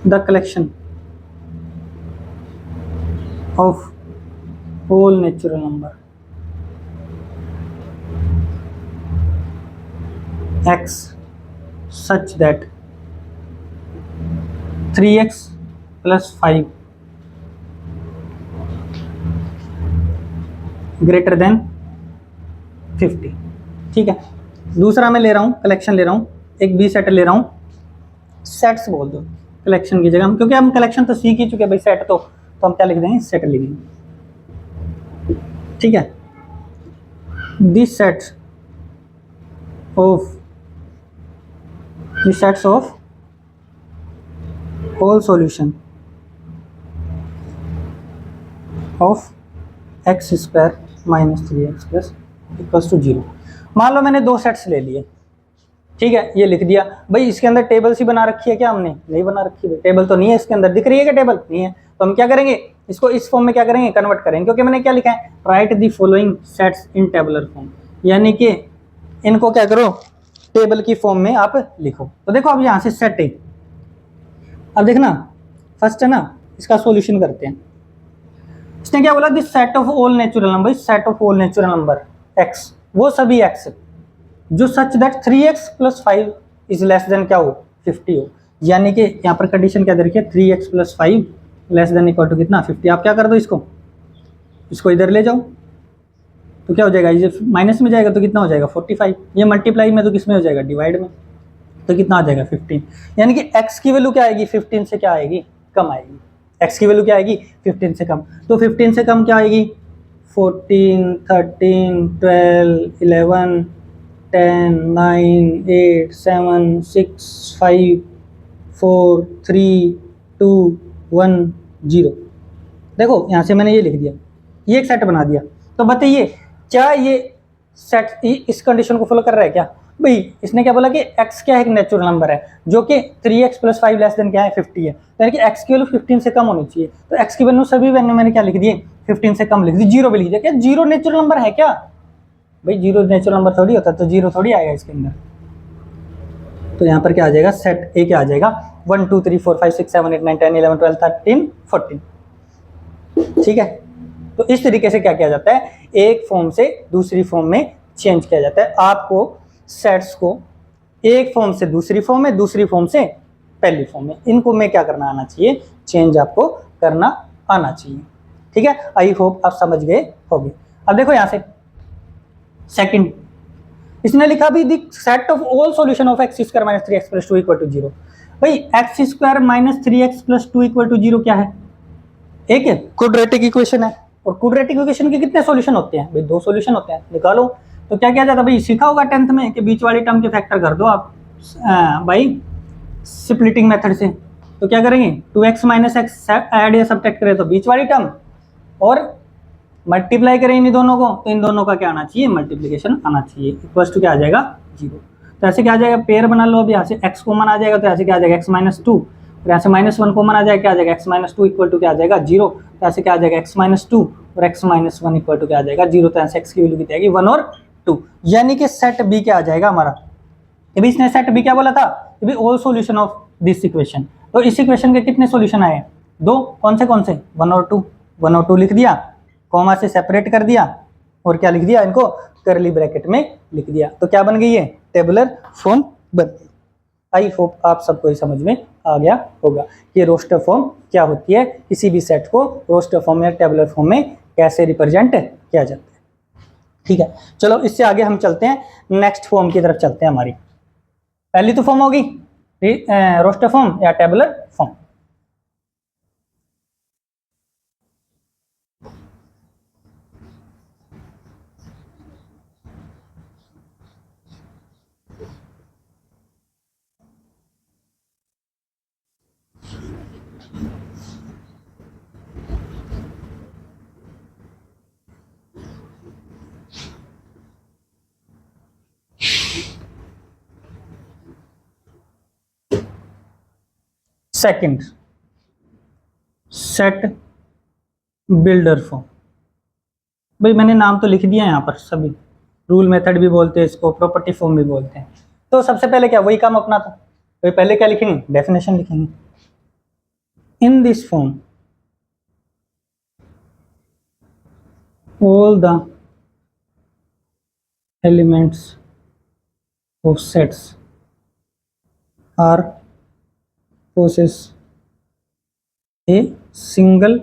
the collection of whole natural number x such that 3x plus 5 greater than 50। ठीक है, दूसरा मैं ले रहा हूँ, कलेक्शन ले रहा हूँ, एक बी सेट ले रहा हूँ, सेट्स बोल दो कलेक्शन की जगह, क्योंकि हम कलेक्शन तो सीख ही चुके भाई, सेट तो हम क्या लिख देंगे, सेट लिख देंगे। ठीक है, this sets of whole solution of x square minus 3x plus equals to 0। मान लो मैंने दो सेट्स ले लिए, ठीक है, ये लिख दिया भाई, इसके अंदर टेबल सी बना रखी है क्या, हमने नहीं बना रखी है, टेबल तो नहीं है इसके अंदर, दिख रही है क्या टेबल, नहीं है, तो हम क्या करेंगे, इसको इस फॉर्म में क्या करेंगे, कन्वर्ट करेंगे, क्योंकि मैंने क्या लिखा है, right the following sets in tabular form, यानी कि इनको क्या करो, टेबल की फॉर्म में आप लिखो। तो देखो अब यहाँ से सेट है, अब देखना फर्स्ट है ना, इसका सॉल्यूशन करते हैं। इसने क्या बोला, this set of all natural number, set of all natural number x, वो सभी x जो such that 3x plus 5 is less then क्या हो, 50 हो, यानी कि यहाँ पर कंडीशन क्या दे रखी है, 3x plus 5 less than equal to कितना, 50। आप क्या कर दो, इसको इधर ले जाओ, तो क्या हो जाएगा, ये माइनस में जाएगा तो कितना हो जाएगा, 45, ये मल्टीप्लाई में तो किस में हो जाएगा, डिवाइड में, तो कितना आ जाएगा, 15, यानी कि x की वैल्यू क्या आएगी, 15 से क्या आएगी, कम आएगी, x की वैल्यू क्या आएगी, 15 से कम, तो 15 से कम क्या आएगी, 14, 13, 12, 11, 10, 9, 8, 7, 6, 5, 4, 3, 2, 1, 0। देखो यहाँ से मैंने ये लिख दिया, ये एक सेट बना दिया। तो बताइए क्या ये सेट इस कंडीशन को फॉलो कर रहा है क्या, भाई इसने क्या बोला कि x क्या है, एक नेचुरल नंबर है जो कि 3x प्लस 5 लेस देन क्या है, 50 है, यानी कि x की वैल्यू 15 से कम होनी चाहिए। तो x की वैल्यू सभी वैल्यू मैंने क्या लिख दिए, 15 से कम लिख दी, जीरो भी लिख दिया। क्या जीरो नेचुरल नंबर है क्या, भाई जीरो नेचुरल नंबर थोड़ी होता, तो जीरो थोड़ी आएगा इसके अंदर। तो यहाँ पर क्या आ जाएगा, सेट ए क्या आ जाएगा, 1 2 3 4 5 6 7 8 9 10 11 12 13 14। ठीक है, तो इस तरीके से क्या किया जाता है, एक फॉर्म से दूसरी फॉर्म में चेंज किया जाता है। आपको सेट्स को एक फॉर्म से दूसरी फॉर्म में, दूसरी फॉर्म से पहली फॉर्म में, इनको में क्या करना आना चाहिए, चेंज आपको करना आना चाहिए। ठीक है, आई होप आप समझ गए होंगे। अब देखो यहां से सेकंड, इसने लिखा भी the set of all solution of x square minus 3x plus 2 equal to 0। भाई x square minus 3x plus 2 equal to 0 क्या है, एक क्वाड्रेटिक इक्वेशन है, और क्वाड्रेटिक इक्वेशन के कितने सॉल्यूशन होते हैं, भाई दो सॉल्यूशन होते हैं, निकालो। तो क्या किया जाता है भाई, सीखा होगा 10th में कि बीच वाली टर्म के फैक्टर कर दो आप भाई स्प्लिटिंग मेथड से। तो क्या करेंगे, 2x माइनस एक्स ऐड या सब्ट्रैक्ट करें तो बीच वाली टर्म, और मल्टीप्लाई करें इन दोनों को तो इन दोनों का क्या आना चाहिए, मल्टीप्लिकेशन आना चाहिए, इक्वल्स टू क्या आ जाएगा, 0। तो ऐसे क्या आ जाएगा, पेयर बना लो, अब यहाँ से x कॉमन आ जाएगा, तो ऐसे क्या आ जाएगा, x माइनस 2, और यहाँ से -1 कॉमन आ जाएगा, क्या आ जाएगा, x माइनस 2 इक्वल टू क्या आ जाएगा, 0। तो ऐसे क्या आ जाएगा, x माइनस 2 और x माइनस 1 इक्वल टू क्या आ जाएगा, 0। तो ऐसे x की वैल्यू कितनी आएगी, 1 और 2, यानी कि सेट बी क्या आ जाएगा हमारा। अभी इसने सेट बी क्या बोला था, अभी all solution of this equation. तो इस इक्वेशन के कितने सॉल्यूशन आए, दो, कौन से 1 और 2, 1 और 2 लिख दिया, कॉमा से सेपरेट कर दिया, और क्या लिख दिया, इनको करली ब्रैकेट में लिख दिया। तो क्या बन गई है, टेबुलर फॉर्म बन गई। आई होप आप सबको ये समझ में आ गया होगा कि रोस्टर फॉर्म क्या होती है, किसी भी सेट को रोस्टर फॉर्म या टेबुलर फॉर्म में कैसे रिप्रेजेंट किया जाता है। ठीक है, चलो इससे आगे हम चलते हैं, नेक्स्ट फॉर्म की तरफ चलते हैं हमारी। पहली तो फॉर्म होगी रोस्टर फॉर्म या tabular form. Second, set builder form. भाई मैंने नाम तो लिख दिया यहाँ पर सभी, रूल मेथड भी बोलते हैं इसको, प्रॉपर्टी फॉर्म भी बोलते हैं। तो सबसे पहले क्या वही काम अपना था, तो पहले क्या लिखेंगे, डेफिनेशन लिखेंगे। In this form all the elements of sets are possess a single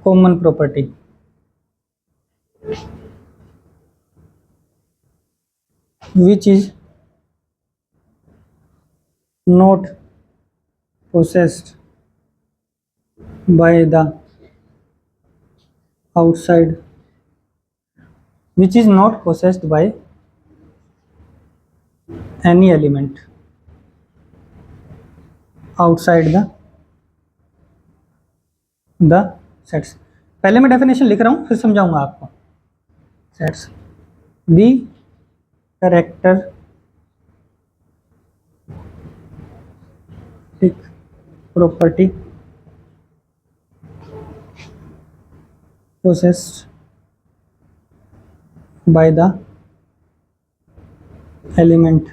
common property which is not possessed by the outside, which is not possessed by any element outside the sets। पहले मैं definition लिख रहा हूं फिर समझाऊंगा आपको। Sets the characteristic property possessed by the element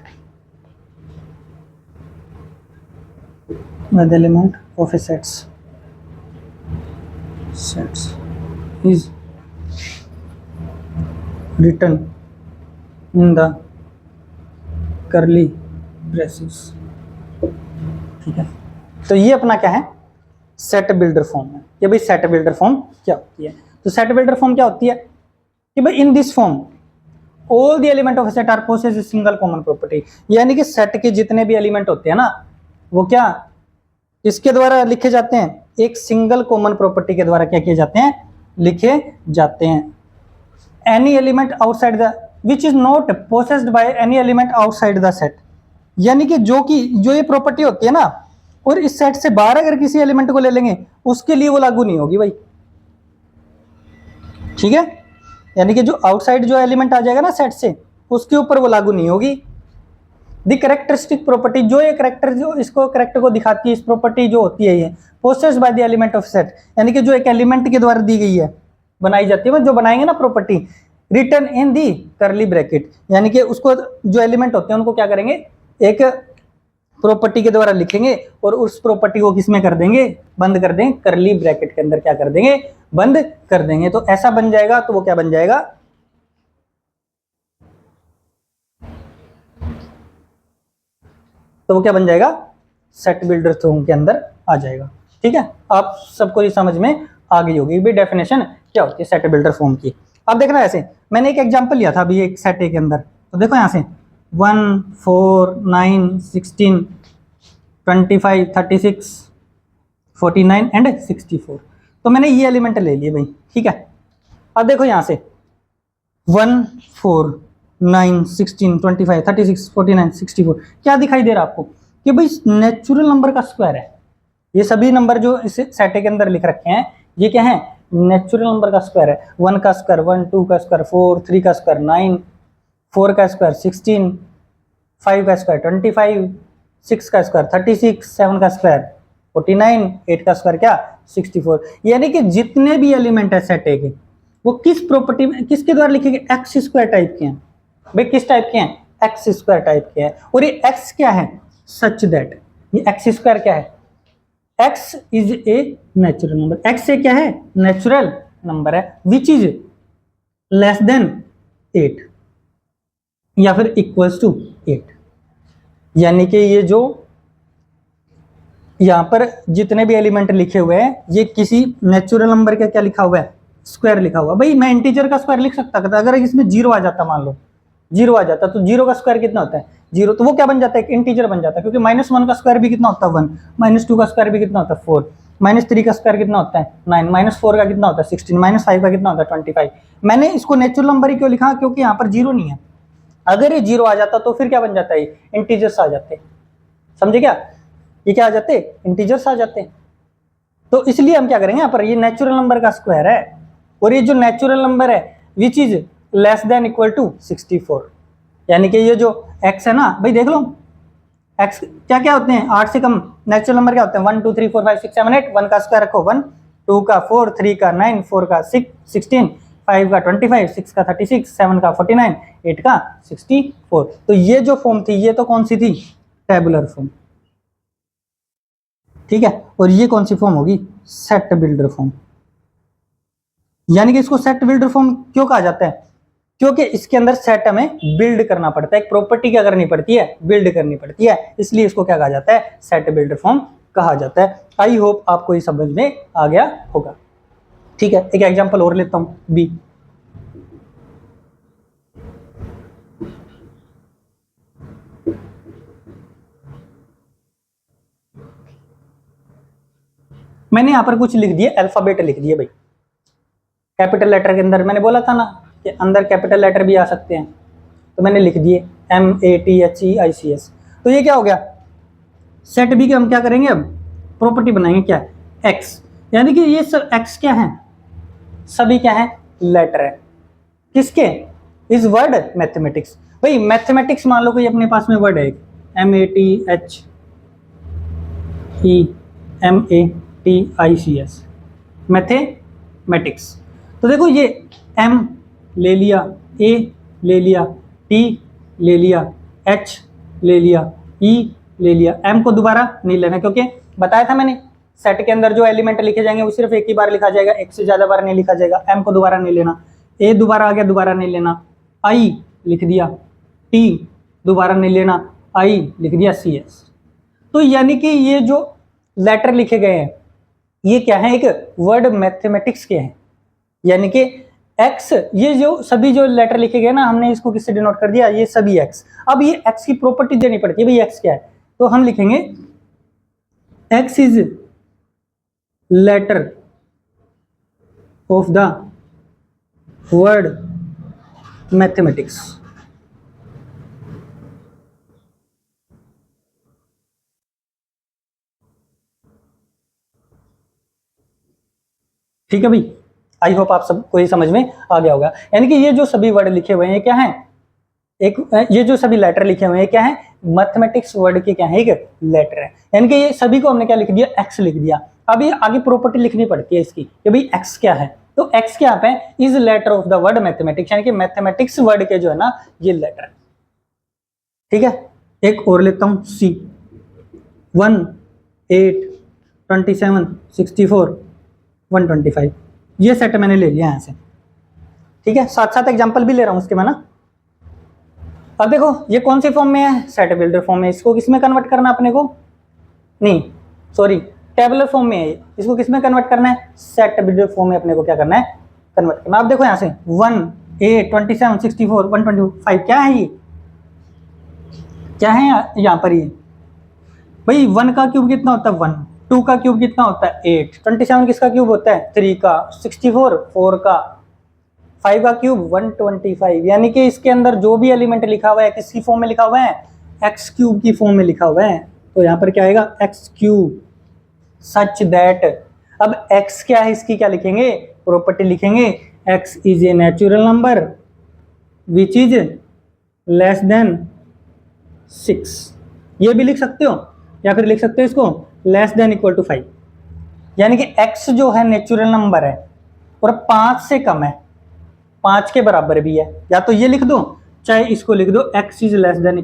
of a sets is written in the curly braces। ठीक है, तो ये अपना क्या है, सेट बिल्डर फॉर्म है। ये भाई सेट बिल्डर फॉर्म क्या होती है, तो सेट बिल्डर फॉर्म क्या होती है कि भाई in this form all the element of set are possess a single common property, यानी कि सेट के जितने भी एलिमेंट होते हैं ना वो क्या इसके द्वारा लिखे जाते हैं, एक सिंगल कॉमन प्रॉपर्टी के द्वारा क्या किए जाते हैं, लिखे जाते हैं। Any element outside the which is not possessed by any element outside the set, यानी कि जो ये प्रॉपर्टी होती है ना और इस सेट से बाहर अगर किसी एलिमेंट को ले लेंगे उसके लिए वो लागू नहीं होगी भाई। ठीक है, यानी कि जो आउटसाइड जो एलिमेंट आ जाएगा ना सेट से उसके ऊपर वो लागू नहीं होगी। द कैरेक्टरिस्टिक प्रॉपर्टी, जो ये कैरेक्टर जो इसको कैरेक्टर को दिखाती है, इस प्रॉपर्टी जो होती है ये possessed by the element of set, यानी कि जो एक एलिमेंट के द्वारा दी गई है, बनाई जाती है, जो बनाएंगे ना प्रॉपर्टी, रिटन इन दी करली ब्रैकेट, यानी कि उसको जो एलिमेंट होते हैं उनको क्या करेंगे, एक प्रॉपर्टी के द्वारा लिखेंगे और उस प्रॉपर्टी को किसमें कर देंगे, बंद कर देंगे, करली ब्रैकेट के अंदर क्या कर देंगे, बंद कर देंगे। तो ऐसा बन जाएगा, तो वो क्या बन जाएगा, तो वो क्या बन जाएगा, सेट बिल्डर फॉर्म के अंदर आ जाएगा। ठीक है, आप सबको ये समझ में आ गई होगी भी डेफिनेशन क्या होती है सेट बिल्डर फॉर्म की। अब देखना ऐसे, मैंने एक एग्जांपल लिया था अभी एक सेट ए के अंदर, तो देखो यहाँ से 1 4 9 16 25 36 49 एंड 64, तो मैंने ये एलिमेंट ले लिए भाई। ठीक है, अब देखो यहाँ से 1 4 9 16 25 36 49 64 क्या दिखाई दे रहा है आपको कि भाई नेचुरल नंबर का स्क्वायर है। ये सभी नंबर जो इस सेट के अंदर लिख रखे हैं ये क्या है, नेचुरल नंबर का स्क्वायर है। 1 का स्क्वायर 1, 2 का स्क्वायर 4, 3 का स्क्वायर 9, 4 का स्क्वायर 16, 5 का स्क्वायर 25, 6 का स्क्वायर 36, 7 का स्क्वायर 49, 8 का स्क्वायर क्या 64। यानी कि जितने भी एलिमेंट है सेट ए के वो किस प्रॉपर्टी में किसके द्वारा लिखे गए, एक्स स्क्वायर टाइप के हैं। भाई किस टाइप के हैं, एक्स स्क्वायर टाइप के हैं। और ये एक्स क्या है, सच दैट, ये एक्स स्क्वायर क्या है, x is a natural number. X से क्या है, नेचुरल नंबर है, विच इज लेस देन 8 या फिर इक्वल्स टू 8। यानी कि ये जो यहां पर जितने भी एलिमेंट लिखे हुए हैं ये किसी नेचुरल नंबर का क्या लिखा हुआ है, स्क्वायर लिखा हुआ। भाई मैं इंटीजर का स्क्वायर लिख सकता था, अगर इसमें 0 आ जाता, मान लो 0 आ जाता तो 0 का स्क्वायर कितना होता है, जीरो, तो वो क्या बन जाता है, एक इंटीजर बन जाता है, क्योंकि -1 का स्क्वायर भी कितना होता है 1, -2 का स्क्वायर भी कितना होता है 4, -3 का स्क्वायर कितना होता है 9, -4 का कितना होता है 16, -5 का कितना होता है 25। मैंने इसको नेचुरल नंबर ही क्यों लिखा, क्योंकि यहाँ पर जीरो नहीं है। अगर ये जीरो आ जाता तो फिर क्या बन जाता है, इंटीजर्स आ जाते, समझे क्या, ये क्या आ जाते, इंटीजर्स आ जाते। तो इसलिए हम क्या करेंगे, यहाँ पर ये नेचुरल नंबर का स्क्वायर है, और ये जो नेचुरल नंबर है which is less than equal to 64, यानी कि ये जो x है ना भाई, देख लो x क्या क्या होते हैं, 8 से कम नेचुरल नंबर क्या होते हैं, 1 2 3 4 5 6 7 8, 1 का स्क्वायर रखो 1, 2 का 4, 3 का 9, 4 का 6 16, 5 का 25, 6 का 36, 7 का 49, 8 का 64। तो ये जो फॉर्म थी ये तो कौन सी थी, टेबुलर फॉर्म, ठीक है, और ये कौन सी फॉर्म होगी, सेट बिल्डर फॉर्म। यानी कि इसको सेट बिल्डर फॉर्म क्यों कहा जाता है, क्योंकि इसके अंदर सेट हमें बिल्ड करना पड़ता है, एक प्रॉपर्टी क्या करनी पड़ती है, बिल्ड करनी पड़ती है, इसलिए इसको क्या कहा जाता है, सेट बिल्डर फॉर्म कहा जाता है। आई होप आपको ये समझ में आ गया होगा। ठीक है, एक एग्जांपल और लेता हूं, बी। मैंने यहां पर कुछ लिख दिए, अल्फाबेट लिख दिए भाई, कैपिटल लेटर के अंदर मैंने बोला था ना कि अंदर कैपिटल लेटर भी आ सकते हैं, तो मैंने लिख दिए MATHEICS। तो ये क्या हो गया, सेट बी के हम क्या करेंगे, अब प्रॉपर्टी बनाएंगे, क्या x, यानी कि ये सब x क्या है, सभी क्या है, लेटर है, किसके, इस वर्ड मैथमेटिक्स। भाई मैथमेटिक्स मान लो कोई अपने पास में वर्ड है MATHEMATICS, मैथमेटिक्स। तो देखो ये M ले लिया, A ले लिया, T ले लिया, H ले लिया, E ले लिया, M को दोबारा नहीं लेना, क्योंकि बताया था मैंने सेट के अंदर जो एलिमेंट लिखे जाएंगे वो सिर्फ एक ही बार लिखा जाएगा, एक से ज्यादा बार नहीं लिखा जाएगा। M को दोबारा नहीं लेना, A दोबारा आ गया, दोबारा नहीं लेना, I लिख दिया, T दोबारा नहीं लेना, I लिख दिया, CS। तो यानी कि ये जो लेटर लिखे गए हैं ये क्या है, एक वर्ड मैथमेटिक्स के हैं, यानी कि x, ये जो सभी जो लेटर लिखे गए ना, हमने इसको किससे डिनोट कर दिया, ये सभी x। अब ये x की प्रॉपर्टी देनी पड़ती है, भाई x क्या है, तो हम लिखेंगे x is letter of the word mathematics. ठीक है भाई, आई होप आप सबको ये समझ में आ गया होगा। यानी कि ये जो सभी वर्ड लिखे हुए हैं क्या है, एक ये जो सभी लेटर लिखे हुए हैं क्या है, मैथमेटिक्स वर्ड के क्या है, एक लेटर है। यानी कि ये सभी को हमने क्या लिख दिया, एक्स लिख दिया। अब ये आगे प्रॉपर्टी लिखनी पड़ती है इसकी कि भाई एक्स क्या है, तो एक्स क्या पे is letter of the word mathematics, यानी कि मैथमेटिक्स वर्ड के जो है ना ये लेटर है। ठीक है, एक और लेता हूं, सी 1 8 27 64 125, ये सेट मैंने ले लिया यहां से। ठीक है, साथ साथ एग्जांपल भी ले रहा हूं उसके मैं ना। अब देखो ये कौन सी फॉर्म में है, सेट बिल्डर फॉर्म में, इसको किसमें कन्वर्ट करना अपने को, नहीं सॉरी टेबुलर फॉर्म में है, इसको किसमें कन्वर्ट करना है, सेट बिल्डर फॉर्म में अपने को क्या करना है, कन्वर्ट करना। अब देखो यहां से 1 8 27 64 125 क्या है, ये क्या है यहाँ पर, ये भाई 1 का क्यूब कितना होता है 1, 2 का क्यूब कितना होता है 8, 27 किसका क्यूब होता है 3 का, 64 4 का, 5 का क्यूब 125। यानी कि इसके अंदर जो भी एलिमेंट लिखा हुआ है किसकी फॉर्म में लिखा हुआ है, एक्स क्यूब की फॉर्म में लिखा हुआ है। तो यहाँ पर क्या आएगा, एक्स क्यूब सच दैट। अब एक्स क्या है, इसकी क्या लिखेंगे, प्रॉपर्टी लिखेंगे, x is a natural number which is less then 6, ये भी लिख सकते हो, या फिर लिख सकते हो इसको लेस देन इक्वल टू 5। यानी कि x जो है नेचुरल नंबर है और 5 से कम है, 5 के बराबर भी है, या तो ये लिख दो चाहे इसको लिख दो, x इज लेस देन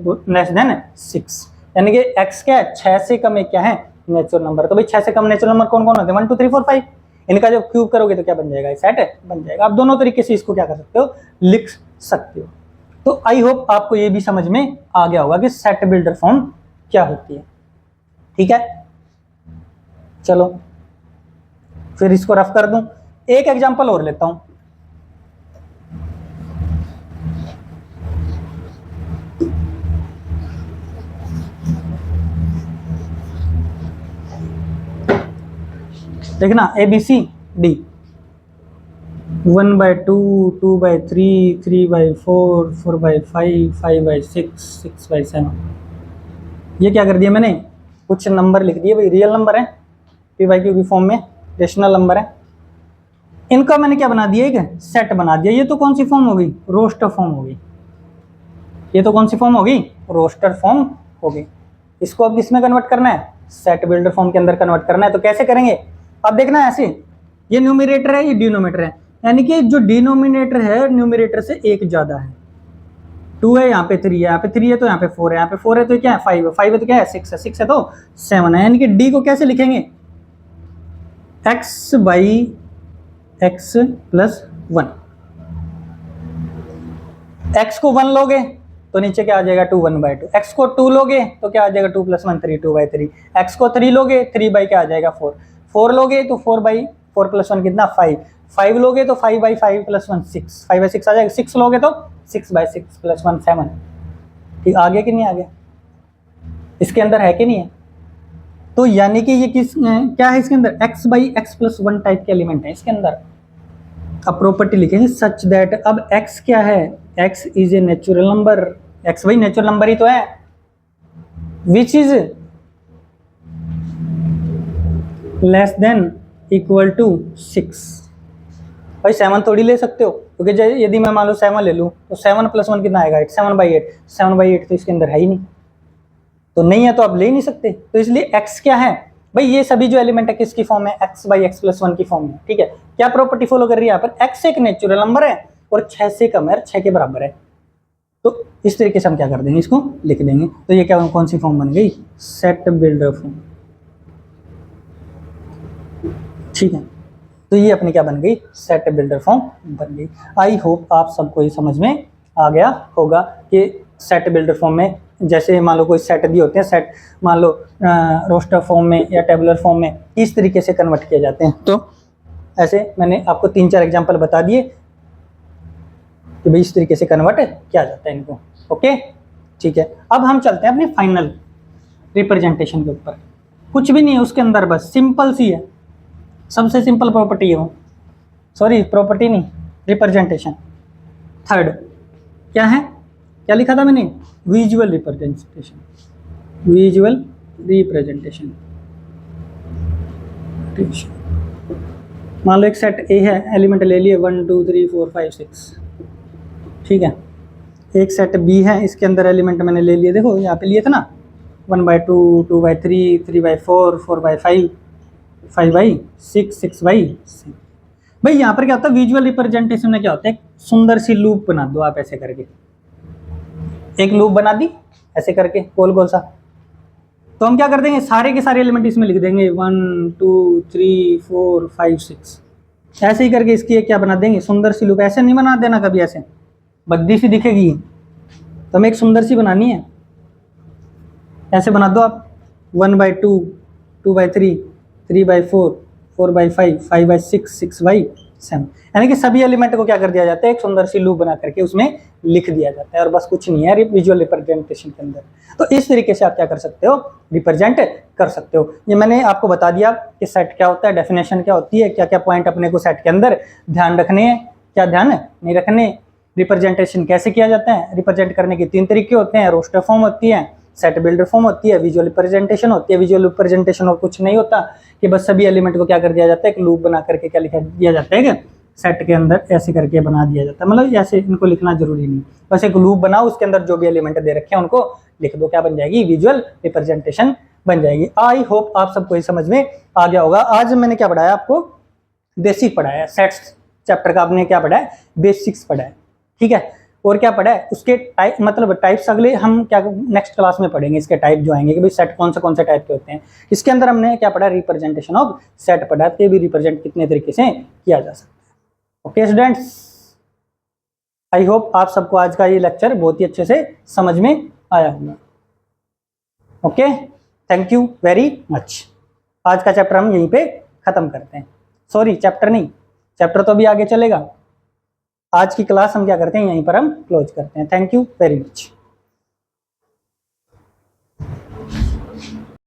6। यानी कि x क्या है, 6 से कम एक क्या है, नेचुरल नंबर। तो भाई 6 से कम नेचुरल नंबर कौन कौन होते हैं, 1 2 3 4 5, इनका जब क्यूब करोगे तो क्या बन जाएगा, सेट बन जाएगा। आप दोनों तरीके से इसको क्या कर सकते हो, लिख सकते हो। तो आई होप आपको ये भी समझ में आ गया होगा कि सेट बिल्डर फॉर्म क्या होती है। ठीक है, चलो फिर इसको रफ कर दूं, एक एग्जांपल और लेता हूं। देखना ABCD 1/2, 2/3, 3/4, 4/5, 5/6, 6/7। ये क्या कर दिया मैंने, कुछ नंबर लिख दिए भाई, रियल नंबर है, PYQ की फॉर्म में, रेशनल नंबर है। इनका मैंने क्या बना दिया, एक सेट बना दिया। ये तो कौन सी फॉर्म हो गई, रोस्टर फॉर्म हो गई। ये तो कौन सी फॉर्म होगी, रोस्टर फॉर्म होगी। इसको अब किसमें कन्वर्ट करना है, सेट बिल्डर फॉर्म के अंदर कन्वर्ट करना है। तो कैसे करेंगे, अब देखना ऐसे, ये न्यूमरेटर है, ये डिनोमिनेटर है, यानी कि जो डिनोमिनेटर है न्यूमरेटर से एक ज्यादा है। 2 है, यहाँ पे 3 है, यहाँ पे 3 है तो यहाँ पे 4 है, यहाँ पे 4 है तो क्या है 5 है, 5 है तो क्या है 6 है, 6 है तो 7 है। यानी कि डी को कैसे लिखेंगे, x/x+1। x को 1 लोगे तो नीचे क्या आ जाएगा 2, 1/2। x को 2 लोगे तो क्या आ जाएगा 2 + 1 3, 2/3। x को 3 लोगे 3 बाई क्या आ जाएगा 4, 4 लोगे तो 4/4 + 1 कितना 5, 5 लोगे तो 5/5 + 1 6, 5/6 आ जाएगा। 6 लोगे तो 6/6 + 1 7। ठीक, आगे कि नहीं आगे, इसके अंदर है कि नहीं है। तो यानी कि ये किस क्या है इसके अंदर, x/x+1 टाइप के एलिमेंट है इसके अंदर। अब प्रॉपर्टी लिखेंगे सच दैट, अब x क्या है, x is a natural number, x भाई नेचुरल नंबर ही तो है, which is less than equal to 6। भाई 7 थोड़ी ले सकते हो, क्योंकि यदि मैं मान लो 7 ले लूँ तो 7 + 1 कितना आएगा 8, 7/8, 7/8 तो इसके अंदर है ही नहीं, तो नहीं है तो आप ले ही नहीं सकते। तो इसलिए x क्या है भाई, ये सभी जो एलिमेंट है किसकी फॉर्म है, x/x+1 की फॉर्म है। ठीक है, क्या प्रॉपर्टी फॉलो कर रही है यहाँ पर, x एक नेचुरल नंबर है और 6 से कम है, 6 के बराबर है। तो इस तरीके से हम क्या कर देंगे, इसको लिख देंगे। तो ये क्या कौन सी फॉर्म बन गई, सेट बिल्डर फॉर्म। ठीक है, तो ये अपनी क्या बन गई, सेट बिल्डर फॉर्म बन गई। आई होप आप सबको ये समझ में आ गया होगा कि सेट बिल्डर फॉर्म में जैसे मान लो कोई सेट दिए होते हैं, सेट मान लो रोस्टर फॉर्म में या टेबुलर फॉर्म में इस तरीके से कन्वर्ट किए जाते हैं। तो ऐसे मैंने आपको 3-4 एग्जांपल बता दिए कि भाई इस तरीके से कन्वर्ट किया जाता है इनको। ओके, ठीक है, अब हम चलते हैं अपनी फाइनल रिप्रेजेंटेशन के ऊपर। कुछ भी नहीं है उसके अंदर, बस सिंपल सी है, सबसे सिंपल प्रॉपर्टी है वो, सॉरी प्रॉपर्टी नहीं, रिप्रेजेंटेशन। थर्ड क्या है, क्या लिखा था मैंने, विजुअल रिप्रेजेंटेशन, विजुअल रिप्रेजेंटेशन। मान लो एक सेट ए है, एलिमेंट ले लिए 1 2 3 4 5 6। ठीक है, एक सेट बी है, इसके अंदर एलिमेंट मैंने ले लिए, देखो यहाँ पे लिए थे ना 1/2, 2/3, 3/4, 4/5, 5/6, 6/6। भाई यहाँ पर क्या होता है, विजुअल रिप्रेजेंटेशन में क्या होता है, एक सुंदर सी लूप बना दो आप ऐसे करके, एक लूप बना दी ऐसे करके गोल गोल सा। तो हम क्या कर देंगे, सारे के सारे एलिमेंट इसमें लिख देंगे 1 2 3 4 5 6, ऐसे ही करके इसकी एक क्या बना देंगे, सुंदर सी लूप। ऐसे नहीं बना देना कभी, ऐसे बद्दी सी दिखेगी, तो हमें एक सुंदर सी बनानी है। ऐसे बना दो आप 1/2, 2/3, 3/4, 4/5, 5/6, 6/7, यानी कि सभी एलिमेंट को क्या कर दिया जाता है, एक सुंदर सी लूप बना करके उसमें लिख दिया जाता है, और बस कुछ नहीं है विजुअल रिप्रेजेंटेशन के अंदर। तो इस तरीके से आप क्या कर सकते हो, रिप्रेजेंट कर सकते हो। ये मैंने आपको बता दिया कि सेट क्या होता है, डेफिनेशन क्या होती है, क्या क्या पॉइंट अपने को सेट के अंदर ध्यान रखने हैं, क्या ध्यान नहीं रखने, रिप्रेजेंटेशन कैसे किया जाता है। रिप्रेजेंट करने के 3 तरीके होते हैं, रोस्टर फॉर्म होती है, सेट बिल्डर फॉर्म होती है, विजुअल रिप्रेजेंटेशन होती है। विजुअल रिप्रेजेंटेशन और कुछ नहीं होता कि बस सभी एलिमेंट को क्या कर दिया जाता है, एक लूप बना करके क्या लिखा दिया जाता है कि सेट के अंदर ऐसे करके बना दिया जाता है। मतलब ऐसे इनको लिखना जरूरी नहीं, बस एक लूप बनाओ, उसके अंदर जो भी एलिमेंट दे रखे हैं उनको लिख दो, क्या बन जाएगी, विजुअल रिप्रेजेंटेशन बन जाएगी। आई होप आप सबको ये समझ में आ गया होगा। आज मैंने क्या पढ़ाया आपको, बेसिक पढ़ाया, सेट्स चैप्टर का आपने क्या पढ़ा है, बेसिक्स पढ़ा है। ठीक है, और क्या पढ़ा है, उसके टाइप मतलब टाइप्स अगले हम क्या नेक्स्ट क्लास में पढ़ेंगे, इसके टाइप जो आएंगे कि भाई सेट कौन से टाइप के होते हैं। इसके अंदर हमने क्या पढ़ा, रिप्रेजेंटेशन ऑफ सेट पढ़ा, कि भी रिप्रेजेंट कितने तरीके से किया जा सकता है। ओके स्टूडेंट्स, आई होप आप सबको आज का ये लेक्चर बहुत ही अच्छे से समझ में आया होगा। Okay, thank you very much. आज का चैप्टर हम यहीं पे खत्म करते हैं, सॉरी चैप्टर नहीं, चैप्टर तो अभी आगे चलेगा। आज की क्लास हम क्या करते हैं, यहीं पर हम क्लोज करते हैं। Thank you very much.